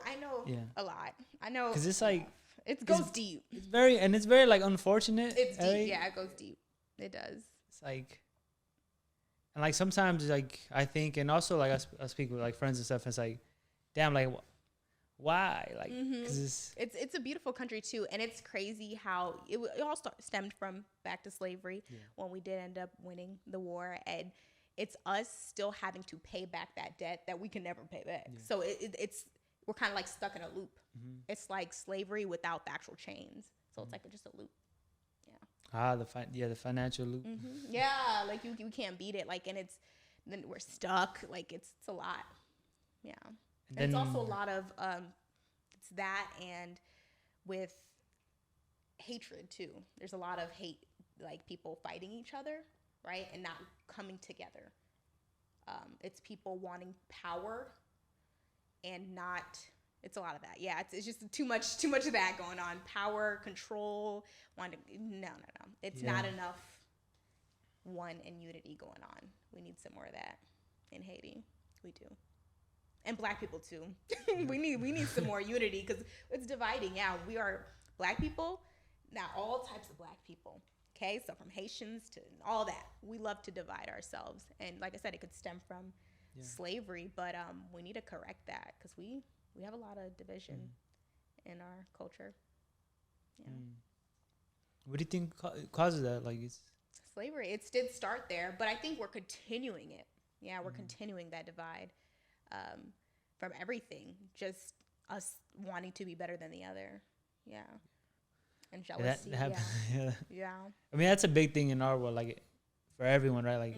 B: a lot. I know
A: because it's like
B: it goes deep.
A: It's very like unfortunate.
B: It's deep. Right? Yeah, it goes deep. It does.
A: It's like, and like sometimes like I think, and also like I speak with like friends and stuff. And it's like, damn, like why? Like, because
B: it's a beautiful country too, and it's crazy how it all stemmed from back to slavery when we did end up winning the war, and it's us still having to pay back that debt that we can never pay back. So we're kind of like stuck in a loop.
A: Mm-hmm.
B: It's like slavery without the actual chains. So it's like just a loop.
A: The financial loop.
B: Mm-hmm. Yeah, like you can't beat it. Like, and then we're stuck. Like it's a lot. Yeah, and it's also a lot of it's that, and with hatred too. There's a lot of hate, like people fighting each other, right, and not coming together. It's people wanting power and not. It's a lot of that. Yeah, it's just too much of that going on. Power, control, no. It's not enough one and unity going on. We need some more of that in Haiti. We do. And Black people too. we need some more unity because it's dividing. Yeah, we are Black people, not all types of Black people. Okay, so from Haitians to all that, we love to divide ourselves. And like I said, it could stem from slavery, but we need to correct that because we have a lot of division in our culture. Yeah.
A: What do you think causes that? Like, it's
B: slavery. It did start there, but I think we're continuing it. Yeah, we're continuing that divide from everything. Just us wanting to be better than the other. Yeah. And jealousy. Yeah.
A: I mean, that's a big thing in our world, like for everyone, right? Like,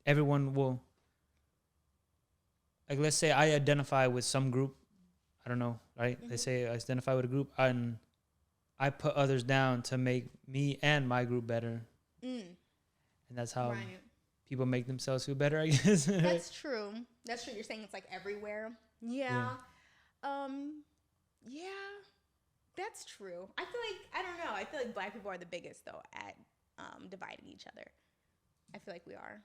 A: everyone will. Like, let's say I identify with some group. I don't know, right? They say I identify with a group, and I put others down to make me and my group better. And that's how people make themselves feel better, I guess.
B: That's true. You're saying it's like everywhere. Yeah. Yeah. That's true. I feel like Black people are the biggest, though, at dividing each other. I feel like we are.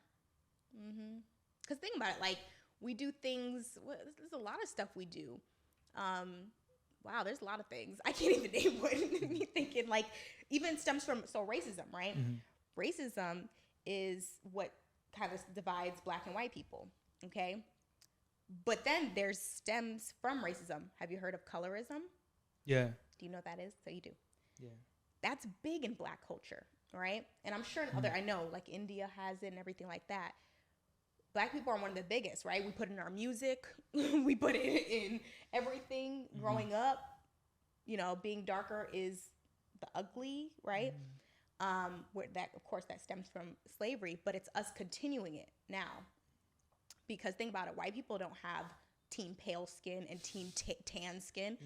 B: Because think about it, like, we do things. There's a lot of stuff we do. Wow, there's a lot of things. I can't even name one. Me thinking, like, even stems from racism, right? Racism is what kind of divides Black and white people. Okay, but then there's stems from racism. Have you heard of colorism?
A: Yeah.
B: Do you know what that is? So you do.
A: Yeah.
B: That's big in Black culture, right? And I'm sure in other, I know, like India has it and everything like that. Black people are one of the biggest, right? We put it in our music. We put it in everything. Growing up, being darker is the ugly, right? Where that, of course, that stems from slavery, but it's us continuing it now. Because think about it, white people don't have team pale skin and team tan skin.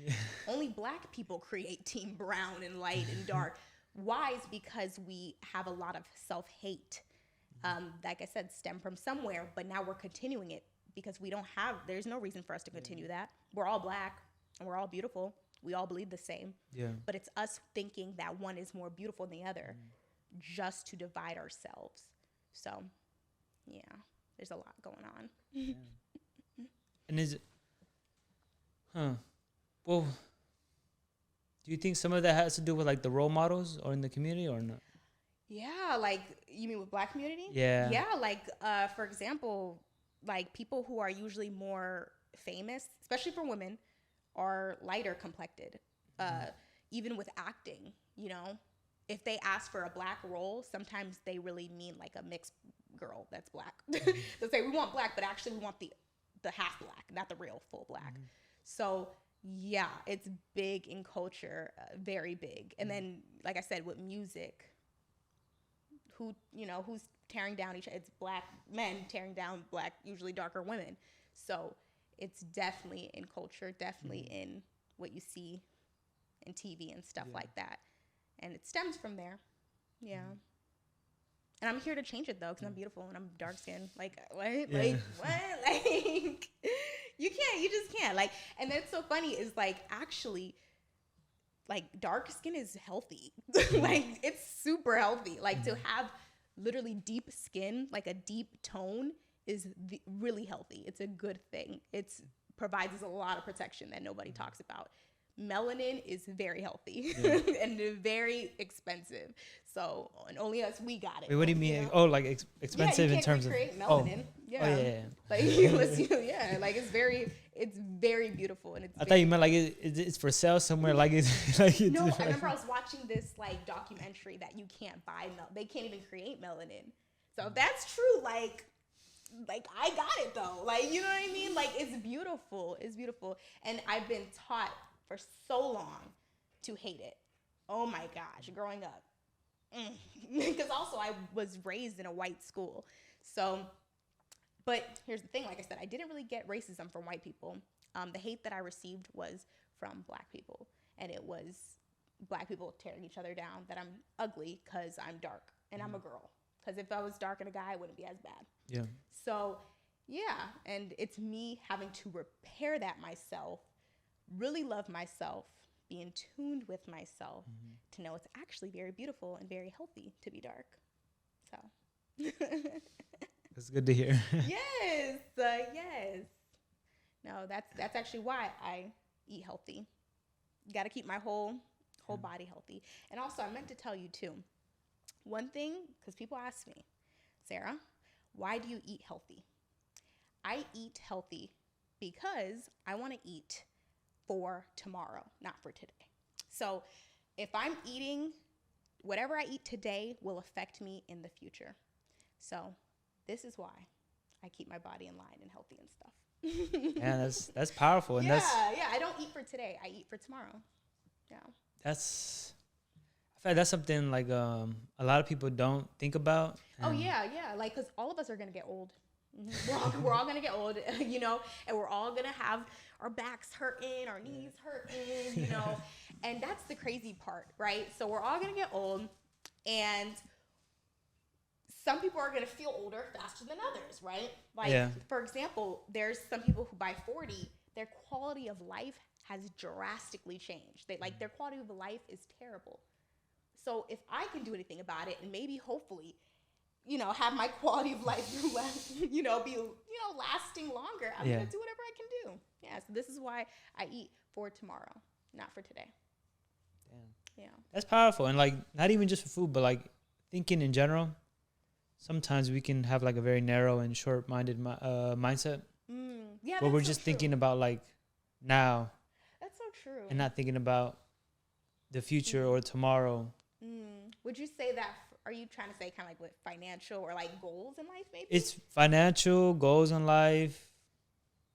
B: Only Black people create team brown and light and dark. Why? Is because we have a lot of self-hate. Like I said, stem from somewhere, but now we're continuing it because there's no reason for us to continue that. We're all Black and we're all beautiful. We all believe the same. Yeah. But it's us thinking that one is more beautiful than the other just to divide ourselves. So, yeah, there's a lot going on.
A: Yeah. And is it, well, do you think some of that has to do with like the role models or in the community or not?
B: Yeah, like, you mean with Black community?
A: Yeah.
B: Yeah, like, for example, like people who are usually more famous, especially for women, are lighter complected. Even with acting, if they ask for a Black role, sometimes they really mean like a mixed girl that's Black. They'll say, we want Black, but actually we want the half Black, not the real full Black. So, yeah, it's big in culture, very big. And then, like I said, with music, who's tearing down it's Black men tearing down Black, usually darker women. So it's definitely in culture, definitely in what you see in TV and stuff like that. And it stems from there. Yeah. And I'm here to change it, though, because I'm beautiful and I'm dark skinned. Like, what? Yeah. Like, what? Like, you just can't. Like, and that's so funny is, like, actually, like, dark skin is healthy. Like, it's super healthy. Like, to have literally deep skin, like a deep tone, is really healthy. It's a good thing. It provides us a lot of protection that nobody talks about. Melanin is very healthy and very expensive. So, and only us, we got it.
A: Wait, what do you mean? Oh, like expensive in terms of
B: melanin. Yeah. Like, like it's very beautiful, and it's.
A: I thought you meant like it's for sale somewhere. Like it's like.
B: No, I remember I was watching this like documentary that you can't buy. They can't even create melanin. So if that's true, like, like I got it though. Like, you know what I mean? Like, it's beautiful. It's beautiful. And I've been taught for so long to hate it. Oh my gosh, growing up. Because also I was raised in a white school. So, but here's the thing, like I said, I didn't really get racism from white people. The hate that I received was from black people. And it was black people tearing each other down, that I'm ugly because I'm dark and I'm a girl. Because if I was dark and a guy, it wouldn't be as bad.
A: Yeah.
B: So, yeah. And it's me having to repair that myself, really love myself, be in tune with myself, to know it's actually very beautiful and very healthy to be dark. So.
A: That's good to hear.
B: Yes. Yes. No, that's actually why I eat healthy. Got to keep my whole body healthy. And also, I meant to tell you too, one thing, because people ask me, Sarah, why do you eat healthy? I eat healthy because I want to eat for tomorrow, not for today. So if I'm eating, whatever I eat today will affect me in the future. So this is why I keep my body in line and healthy and stuff.
A: Yeah, that's powerful. And
B: yeah, I don't eat for today. I eat for tomorrow. Yeah.
A: I feel like that's something like a lot of people don't think about.
B: Oh yeah. Like, cause all of us are gonna get old. We're all gonna get old, you know, and we're all gonna have our backs hurting, our knees hurting, you know, and that's the crazy part, right? So we're all gonna get old, and some people are gonna feel older faster than others, right? Like, for example, there's some people who by 40, their quality of life has drastically changed. Their quality of life is terrible. So if I can do anything about it, and maybe hopefully, you know, have my quality of life be, lasting longer, I'm gonna do whatever I can do. Yeah, so this is why I eat for tomorrow, not for today. Damn. Yeah. That's
A: powerful. And like, not even just for food, but like thinking in general. Sometimes we can have like a very narrow and short-minded mindset.
B: Yeah,
A: where we're just thinking about like now.
B: That's so true.
A: And not thinking about the future or tomorrow.
B: Would you say that, are you trying to say kind of like with financial or like goals in life maybe?
A: It's financial, goals in life,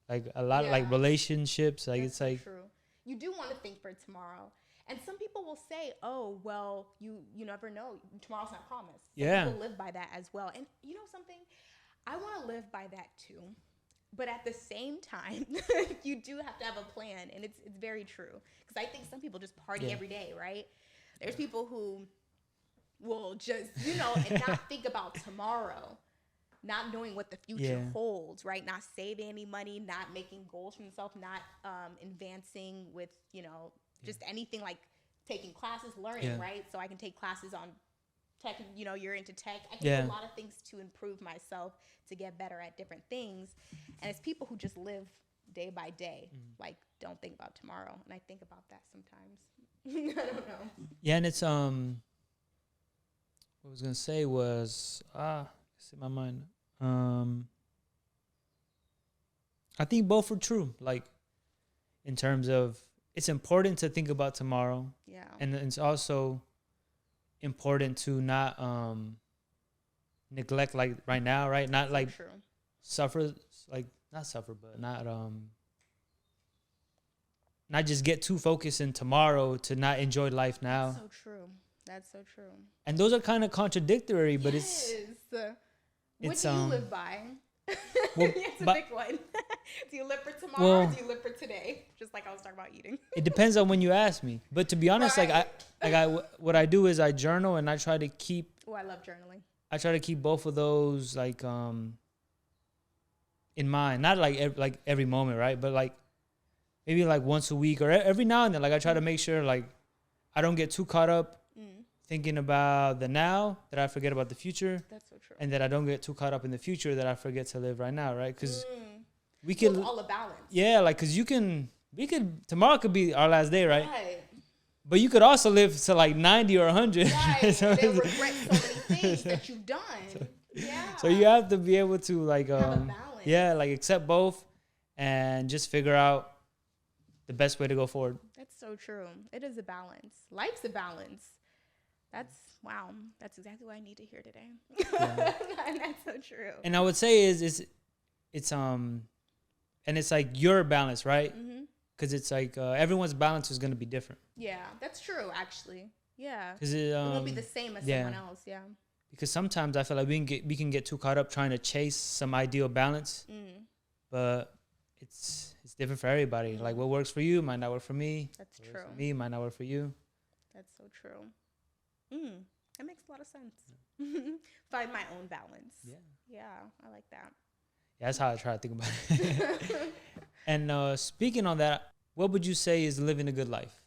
A: like a lot of like relationships. Like,
B: that's
A: it's like.
B: True. You do want to think for tomorrow. And some people will say, oh, well, you never know. Tomorrow's not promised. Some people live by that as well. And you know something? I want to live by that too. But at the same time, you do have to have a plan. And it's very true. Because I think some people just party every day, right? There's people who will just, and not think about tomorrow. Not knowing what the future holds, right? Not saving any money, not making goals for themselves, not advancing with, just anything like taking classes, learning, right? So I can take classes on tech, you're into tech. I can do a lot of things to improve myself, to get better at different things. And it's people who just live day by day, like don't think about tomorrow. And I think about that sometimes. I don't know.
A: Yeah, and it's, what I was going to say was, it's in my mind. I think both are true. Like, in terms of, it's important to think about tomorrow.
B: Yeah.
A: And it's also important to not neglect like right now, right? Not like suffer, like not suffer, but not just get too focused in tomorrow to not enjoy life now.
B: That's so true. That's so true.
A: And those are kind of contradictory, but it's
B: what do you live by? Well, it's a big one. Do you live for tomorrow or do you live for today? Just like I was talking about eating.
A: It depends on when you ask me. But to be honest, what I do is I journal and I try to keep.
B: Oh, I love journaling.
A: I try to keep both of those like in mind. Not like every moment, right? But like maybe like once a week or every now and then. Like I try to make sure like I don't get too caught up thinking about the now that I forget about the future.
B: That's so true.
A: And that I don't get too caught up in the future that I forget to live right now, right? Because we
B: can...
A: It's
B: all a balance.
A: Yeah, like, because tomorrow could be our last day, right? But you could also live to like 90 or 100.
B: Right. So then regret so many things that you've done.
A: So you have to be able to like,
B: have a balance.
A: Like accept both and just figure out the best way to go forward.
B: That's so true. It is a balance. Life's a balance. That's wow. That's exactly what I need to hear today.
A: Yeah.
B: And that's so true.
A: And I would say it's and it's like your balance, right?
B: Mm-hmm.
A: Because it's like everyone's balance is gonna be different.
B: Yeah, that's true. Actually, yeah.
A: Because
B: It won't be the same as someone else. Yeah.
A: Because sometimes I feel like we can get too caught up trying to chase some ideal balance, but it's different for everybody. Like what works for you might not work for me.
B: That's
A: What
B: true.
A: works for me might not work for you.
B: That's so true. That makes a lot of sense. Find my own balance.
A: Yeah.
B: Yeah, I like that.
A: Yeah, that's how I try to think about it. And speaking on that, what would you say is living a good life?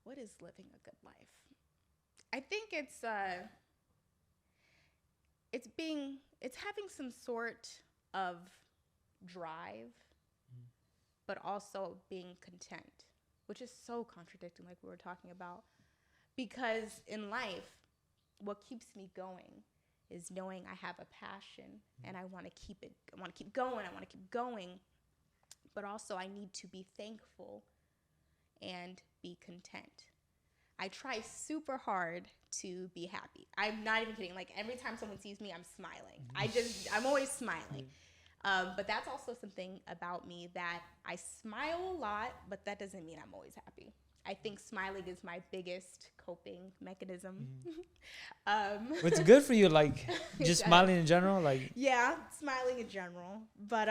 B: What is living a good life? I think it's having some sort of drive, but also being content, which is so contradicting, like we were talking about. Because in life, what keeps me going is knowing I have a passion and I want to keep going. But also I need to be thankful and be content. I try super hard to be happy. I'm not even kidding. Like every time someone sees me, I'm smiling. I'm always smiling. But that's also something about me that I smile a lot, but that doesn't mean I'm always happy. I think smiling is my biggest coping mechanism.
A: What's good for you? Like just smiling in general? Like
B: yeah, smiling in general. But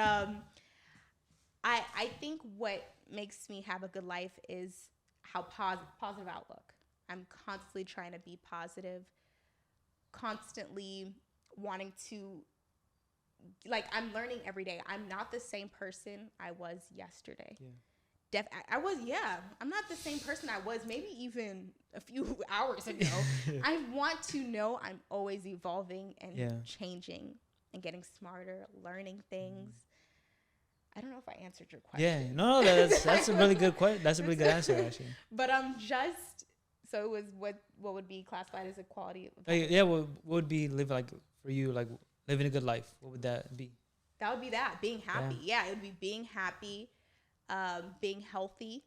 B: I think what makes me have a good life is how positive outlook. I'm constantly trying to be positive, constantly wanting to, like, I'm learning every day. I'm not the same person I was yesterday.
A: Yeah.
B: I'm not the same person I was maybe even a few hours ago. I want to know I'm always evolving and changing and getting smarter, learning things. I don't know if I answered your question.
A: Yeah, no, that's a really good question. That's a really good answer, actually.
B: But so it was what would be classified as a quality of
A: Like, yeah, what would be like for you, like living a good life? What would that be?
B: That would be that, being happy. Yeah, it would be being happy, being healthy.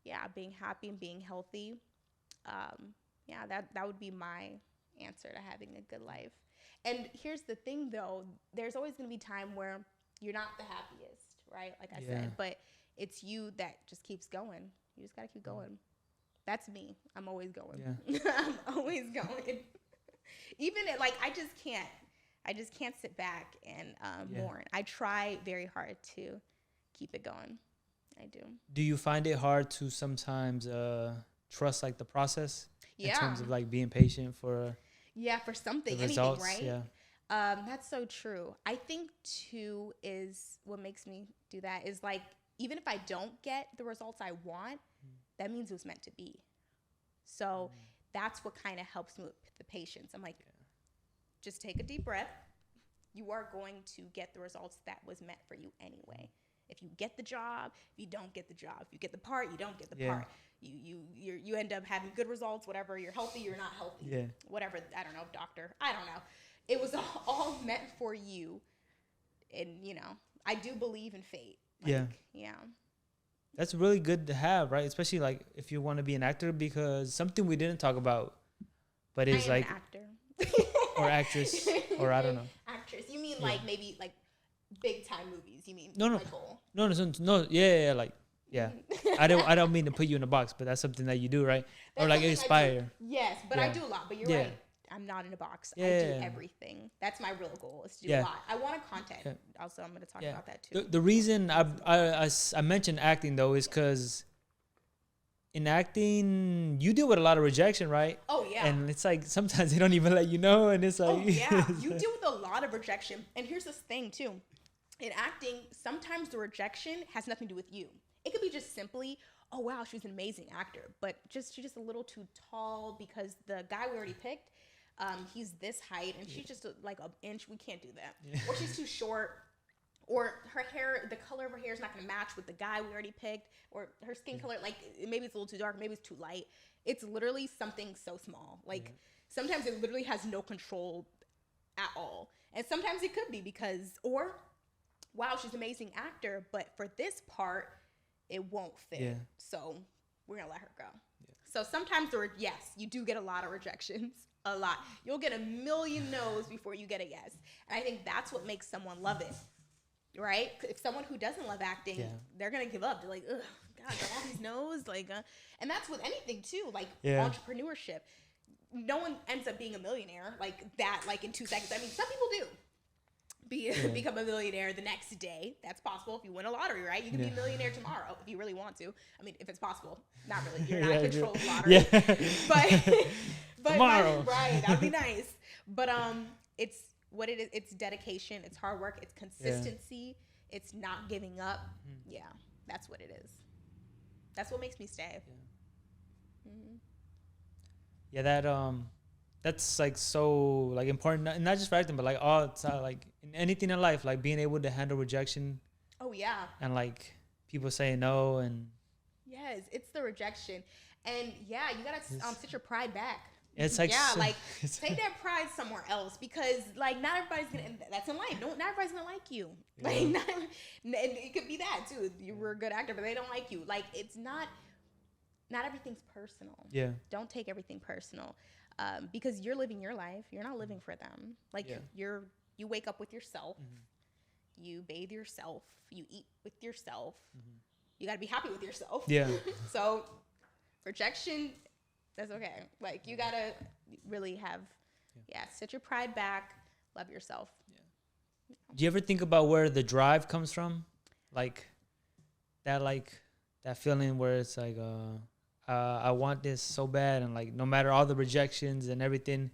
B: Yeah, being happy and being healthy. Yeah, that would be my answer to having a good life. And here's the thing, though. There's always going to be time where you're not the happiest, right? Like I said, but it's you that just keeps going. You just got to keep going. That's me. I'm always going. Yeah. I'm always going. Even I just can't sit back and mourn. I try very hard to keep it going. I do.
A: Do you find it hard to sometimes trust like the process in terms of like being patient for
B: for something,
A: the results,
B: anything, right? That's so true. I think too is what makes me do that is like, even if I don't get the results I want, that means it was meant to be. So that's what kind of helps me with the patience. I'm like, just take a deep breath. You are going to get the results that was meant for you anyway. If you get the job, if you don't get the job, if you get the part, you don't get the part. You end up having good results, whatever. You're healthy, you're not healthy. Whatever, I don't know, doctor. I don't know. It was all meant for you. And, I do believe in fate. Yeah.
A: That's really good to have, right? Especially like if you want to be an actor, because something we didn't talk about, but is like
B: an actor.
A: Or actress, or I don't know.
B: Actress. You mean like maybe like big time movies? You mean
A: no, like I don't mean to put you in a box, but that's something that you do, right? Or like inspire.
B: Yes, but I do a lot. But you're right. I'm not in a box. I do everything. That's my real goal, is to do a lot. I want content. Also, I'm going to talk about that too.
A: The reason I mentioned acting though is because in acting you deal with a lot of rejection, right?
B: Oh yeah.
A: And it's like sometimes they don't even let you know, and it's like
B: you deal with a lot of rejection. And here's this thing too. In acting, sometimes the rejection has nothing to do with you. It could be just simply, oh wow, she's an amazing actor, but she's just a little too tall because the guy we already picked, he's this height and she's just like an inch. We can't do that. Or she's too short, or her hair, the color of her hair is not going to match with the guy we already picked, or her skin color, like maybe it's a little too dark, maybe it's too light. It's literally something so small. Like sometimes it literally has no control at all. And sometimes it could be because, or wow, she's an amazing actor, but for this part, it won't fit. So we're going to let her go. So sometimes yes, you do get a lot of rejections. A lot. You'll get a million no's before you get a yes. And I think that's what makes someone love it. Right? If someone who doesn't love acting, they're going to give up. They're like, ugh, God, all these no's. Like, and that's with anything too, like entrepreneurship. No one ends up being a millionaire like that, like in 2 seconds. I mean, some people do. Become a millionaire the next day. That's possible if you win a lottery, right? You can be a millionaire tomorrow if you really want to. I mean, if it's possible. Not really. You're not in control of lottery. Yeah. But
A: tomorrow.
B: Right, that'd be nice. But it's what it is. It's dedication. It's hard work. It's consistency. Yeah. It's not giving up. Mm-hmm. Yeah, that's what it is. That's what makes me stay. Yeah,
A: that's like so like important, and not just for acting, but like all like in anything in life, like being able to handle rejection.
B: Oh yeah.
A: And like people saying no, and
B: yes, it's the rejection, and you gotta sit your pride back.
A: It's like
B: take that pride somewhere else, because like not everybody's gonna. That's in life. Not everybody's gonna like you. Yeah. Like and it could be that too. You were a good actor, but they don't like you. Like it's not everything's personal. Yeah. Don't take everything personal. Because you're living your life. You're not living for them. Like you wake up with yourself. Mm-hmm. You bathe yourself. You eat with yourself. Mm-hmm. You got to be happy with yourself. Yeah. So rejection, that's okay. Like you got to really have, set your pride back. Love yourself. Yeah.
A: Do you ever think about where the drive comes from? Like that feeling where it's like, I want this so bad, and like no matter all the rejections and everything,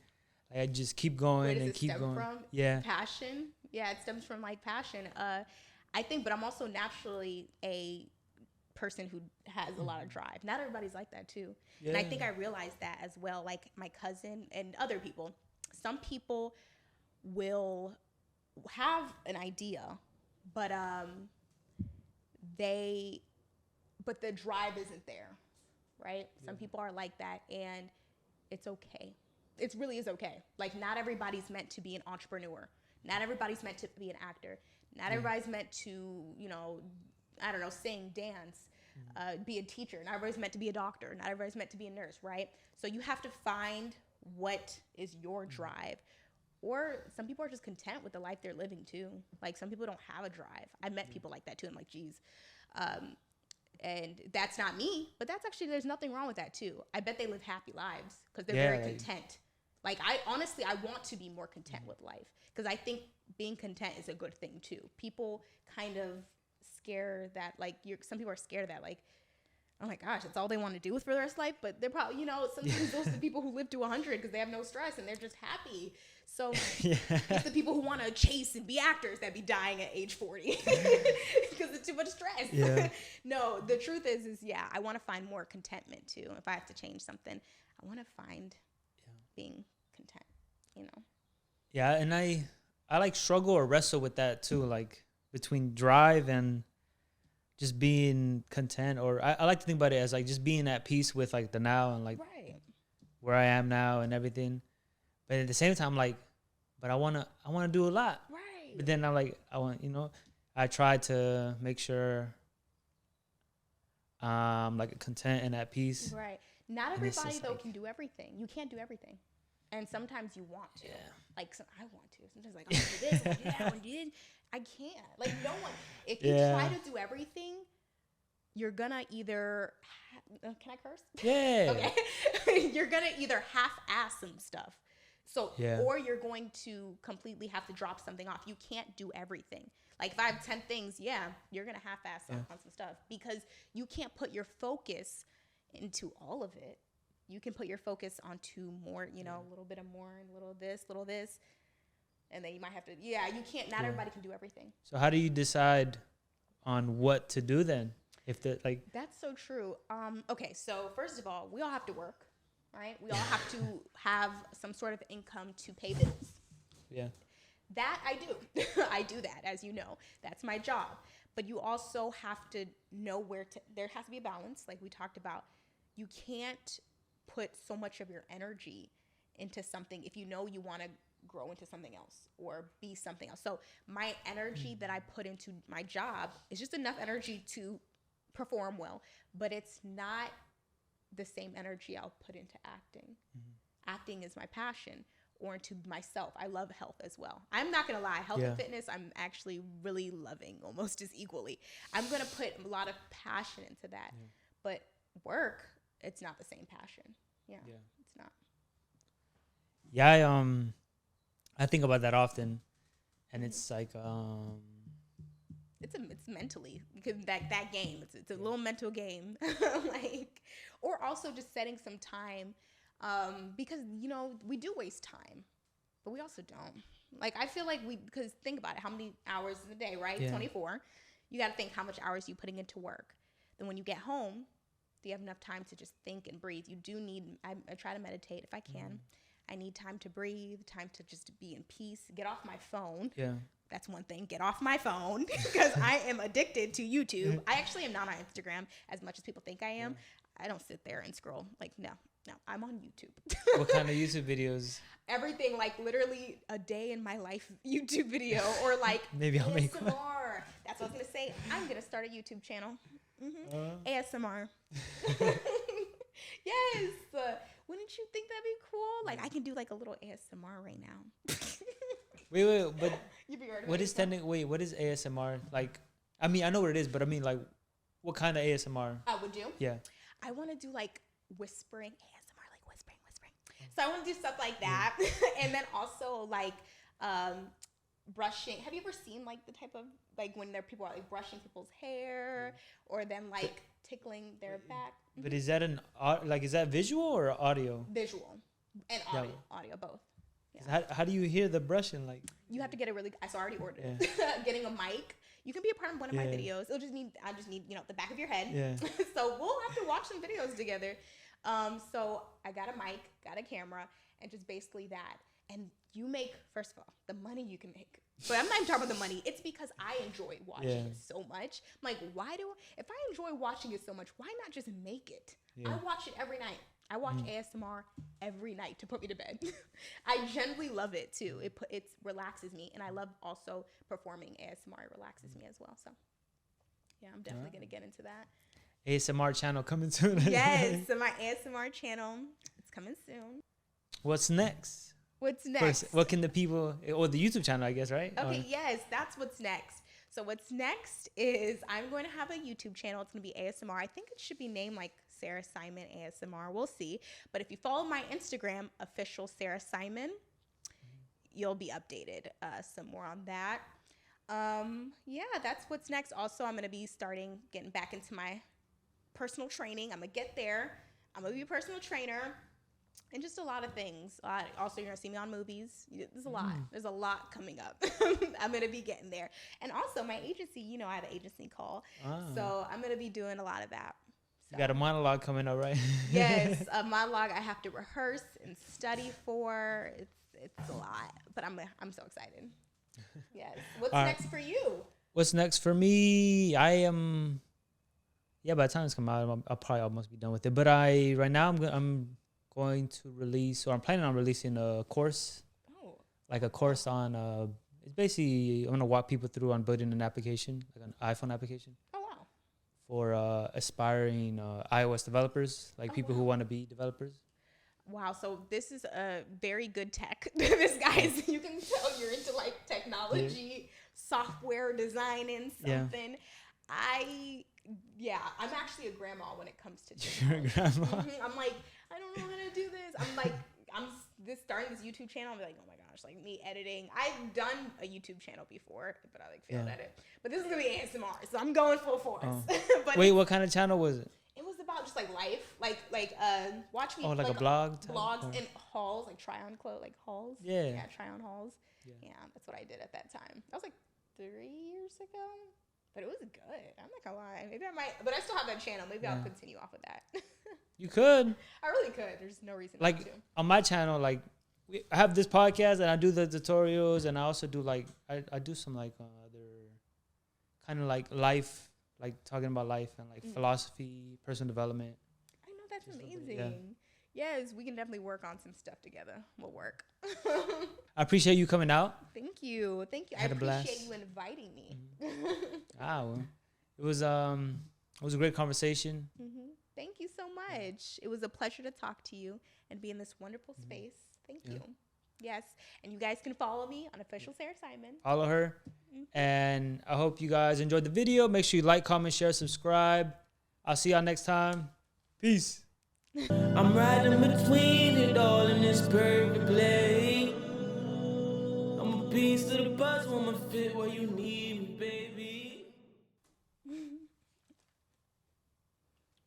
A: like, I just keep going and keep going.
B: From? Yeah, passion. Yeah, it stems from like passion. I think, but I'm also naturally a person who has a lot of drive. Not everybody's like that too, and I think I realized that as well. Like my cousin and other people. Some people will have an idea, but the drive isn't there. Right? Yeah. Some people are like that, and it's okay. It really is okay. Like, not everybody's meant to be an entrepreneur. Not everybody's meant to be an actor. Not everybody's meant to, sing, dance, be a teacher. Not everybody's meant to be a doctor. Not everybody's meant to be a nurse, right? So you have to find what is your drive. Or some people are just content with the life they're living, too. Like, some people don't have a drive. I met people like that, too. I'm like, geez. And that's not me, but there's nothing wrong with that too. I bet they live happy lives because they're very content. Like I want to be more content with life, because I think being content is a good thing too. People kind of scare that, like some people are scared of that, like, oh my gosh, that's all they want to do for the rest of life. But they're probably, sometimes those are the people who live to 100 because they have no stress and they're just happy. So it's the people who want to chase and be actors that be dying at age 40 because it's too much stress. Yeah. No, the truth is I want to find more contentment too. If I have to change something, I want to find being content,
A: Yeah, and I like struggle or wrestle with that too, like between drive and just being content, or I like to think about it as like just being at peace with like the now and like where I am now and everything. But at the same time, like, but I wanna do a lot. Right. But then I'm like, I try to make sure like content and at peace.
B: Right. Not everybody though can do everything. You can't do everything. And sometimes you want to. Yeah. Like I want to. Sometimes like I want to do this, I want to do that, I want to do this. I can't. Like no one. If you try to do everything, you're gonna either can I curse?
A: Yeah.
B: Okay. You're gonna either half-ass some stuff. So, or you're going to completely have to drop something off. You can't do everything. Like if I have 10 things, you're going to half-ass on some stuff, because you can't put your focus into all of it. You can put your focus onto more, a little bit of more and a little of this. And then you might have to, you can't, not everybody can do everything.
A: So how do you decide on what to do then?
B: That's so true. Okay. So first of all, we all have to work. Right? We all have to have some sort of income to pay bills. Yeah. That I do. I do that, as you know. That's my job. But you also have to know there has to be a balance, like we talked about. You can't put so much of your energy into something if you know you want to grow into something else or be something else. So my energy that I put into my job is just enough energy to perform well, but it's not the same energy I'll put into acting. Acting is my passion, or into myself. I love health as well. I'm not gonna lie, health and fitness, I'm actually really loving almost as equally. I'm gonna put a lot of passion into that, but work, it's not the same passion. It's not.
A: Yeah, I think about that often, and it's like
B: it's mentally, because that game, it's a little mental game. Like, or also just setting some time, because we do waste time, but we also don't. Like, I feel like because think about it, how many hours in a day, right? 24. You got to think how much hours you putting into work. Then when you get home, do you have enough time to just think and breathe? You do need, I try to meditate if I can. I need time to breathe, time to just be in peace, get off my phone. That's one thing, get off my phone, because I am addicted to YouTube. I actually am not on Instagram as much as people think I am. I don't sit there and scroll. Like, no, I'm on YouTube.
A: What kind of YouTube videos?
B: Everything, like literally a day in my life YouTube video, or like
A: maybe I'll make one.
B: ASMR. That's what I was gonna say. I'm gonna start a YouTube channel. ASMR. Yes. Wouldn't you think that'd be cool? Like, I can do like a little ASMR right now.
A: Wait, but what is ASMR? Like, I mean, I know what it is, but I mean, like, what kind of ASMR?
B: Would you?
A: Yeah.
B: I want to do like whispering ASMR, like whispering. So I want to do stuff like that. And then also like brushing. Have you ever seen like the type of, like, when there people are like brushing people's hair, or then like tickling their back?
A: But is that is that visual or audio?
B: Visual and audio both.
A: How do you hear the brushing? Like,
B: you have to get a really. So I already ordered it. Getting a mic. You can be a part of one of my videos. I just need the back of your head. Yeah. So we'll have to watch some videos together. So I got a mic, got a camera, and just basically that. And you make, first of all, the money you can make. But I'm not even talking about the money. It's because I enjoy watching it so much. I'm like, if I enjoy watching it so much, why not just make it? I watch it every night. I watch ASMR every night to put me to bed. I generally love it too. It relaxes me, and I love also performing ASMR. It relaxes me as well. So yeah, I'm definitely gonna get into that.
A: ASMR channel coming soon.
B: Yes, so my ASMR channel, it's coming soon.
A: What's next? What can the people, or the YouTube channel, I guess, right?
B: Okay, yes, that's what's next. So what's next is I'm going to have a YouTube channel. It's going to be ASMR. I think it should be named like Sarah Simon ASMR. We'll see. But if you follow my Instagram, official Sarah Simon, you'll be updated some more on that. Yeah, that's what's next. Also, I'm going to be getting back into my personal training. I'm going to get there. I'm going to be a personal trainer. And just a lot of things. Also, you're going to see me on movies. There's a lot. There's a lot coming up. I'm going to be getting there. And also, my agency, I have an agency call. So I'm going to be doing a lot of that. So.
A: You got a monologue coming up, right?
B: Yes, a monologue I have to rehearse and study for. It's a lot. But I'm so excited. Yes. What's next for you?
A: What's next for me? I am... Yeah, by the time it's come out, I'll probably almost be done with it. But right now, I'm going to release, or I'm planning on releasing a course, like a course on, it's basically, I'm going to walk people through on building an application, like an iPhone application.
B: Oh, wow.
A: For aspiring iOS developers, like people who want to be developers.
B: Wow, so this is a very good tech. This guy's, you can tell you're into like technology, software designing, something. I'm actually a grandma when it comes to technology.
A: You're a grandma?
B: I'm like, I don't know how to do this. I'm starting this YouTube channel. I'm like, oh my gosh, like me editing. I've done a YouTube channel before, but I failed at it. But this is gonna be ASMR, so I'm going full force. But
A: wait, what kind of channel was it?
B: It was about just like life, watch me.
A: Oh, like a blog?
B: Blogs and hauls, like try on clothes, like hauls.
A: Yeah,
B: try on hauls. Yeah, that's what I did at that time. That was like 3 years ago. But it was good. I'm not gonna lie. Maybe I might, but I still have that channel. Maybe I'll continue off of that.
A: You could.
B: I really could. There's no reason
A: not to. On my channel, like I have this podcast and I do the tutorials, and I also do like I do some like other kind of like life, like talking about life and like philosophy, personal development.
B: I know, that's amazing. Yes, we can definitely work on some stuff together. We'll work.
A: I appreciate you coming out.
B: Thank you. I appreciate you inviting me.
A: Well, it was a great conversation.
B: Thank you so much. It was a pleasure to talk to you and be in this wonderful space. Thank you. Yes. And you guys can follow me on official Sarah Simon.
A: Follow her. And I hope you guys enjoyed the video. Make sure you like, comment, share, subscribe. I'll see y'all next time. Peace.
C: I'm riding between it all in this perfect play. I'm a piece of the puzzle, I'ma fit where you need me, baby.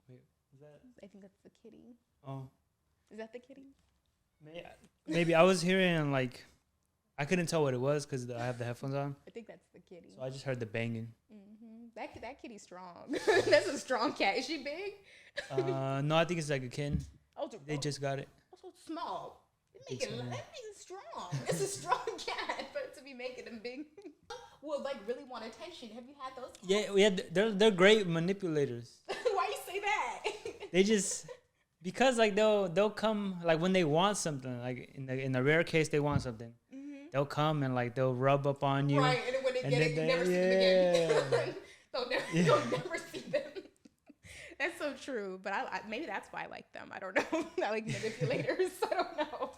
A: Wait, is that?
B: I think that's the kitty.
A: Oh,
B: Is that the kitty?
A: maybe I was hearing like, I couldn't tell what it was because I have the headphones on.
B: I think that's the kitty.
A: So I just heard the banging.
B: That kitty's strong. That's a strong cat. Is she big?
A: No, I think it's like a kitten.
B: Oh,
A: They just got it.
B: so small. That makes
A: so,
B: it strong. It's a strong cat, but to be making them big, will like really want attention. Have you had those?
A: Yeah. They're great manipulators.
B: Why you say that?
A: They just because like they'll come like when they want something, like in the rare case they want something, they'll come and like they'll rub up on you.
B: Right, and then when they
A: and
B: get
A: then
B: it, you never see them again.
A: Yeah.
B: You'll never see them. That's so true. But I maybe that's why I like them. I don't know. I like manipulators. I don't know.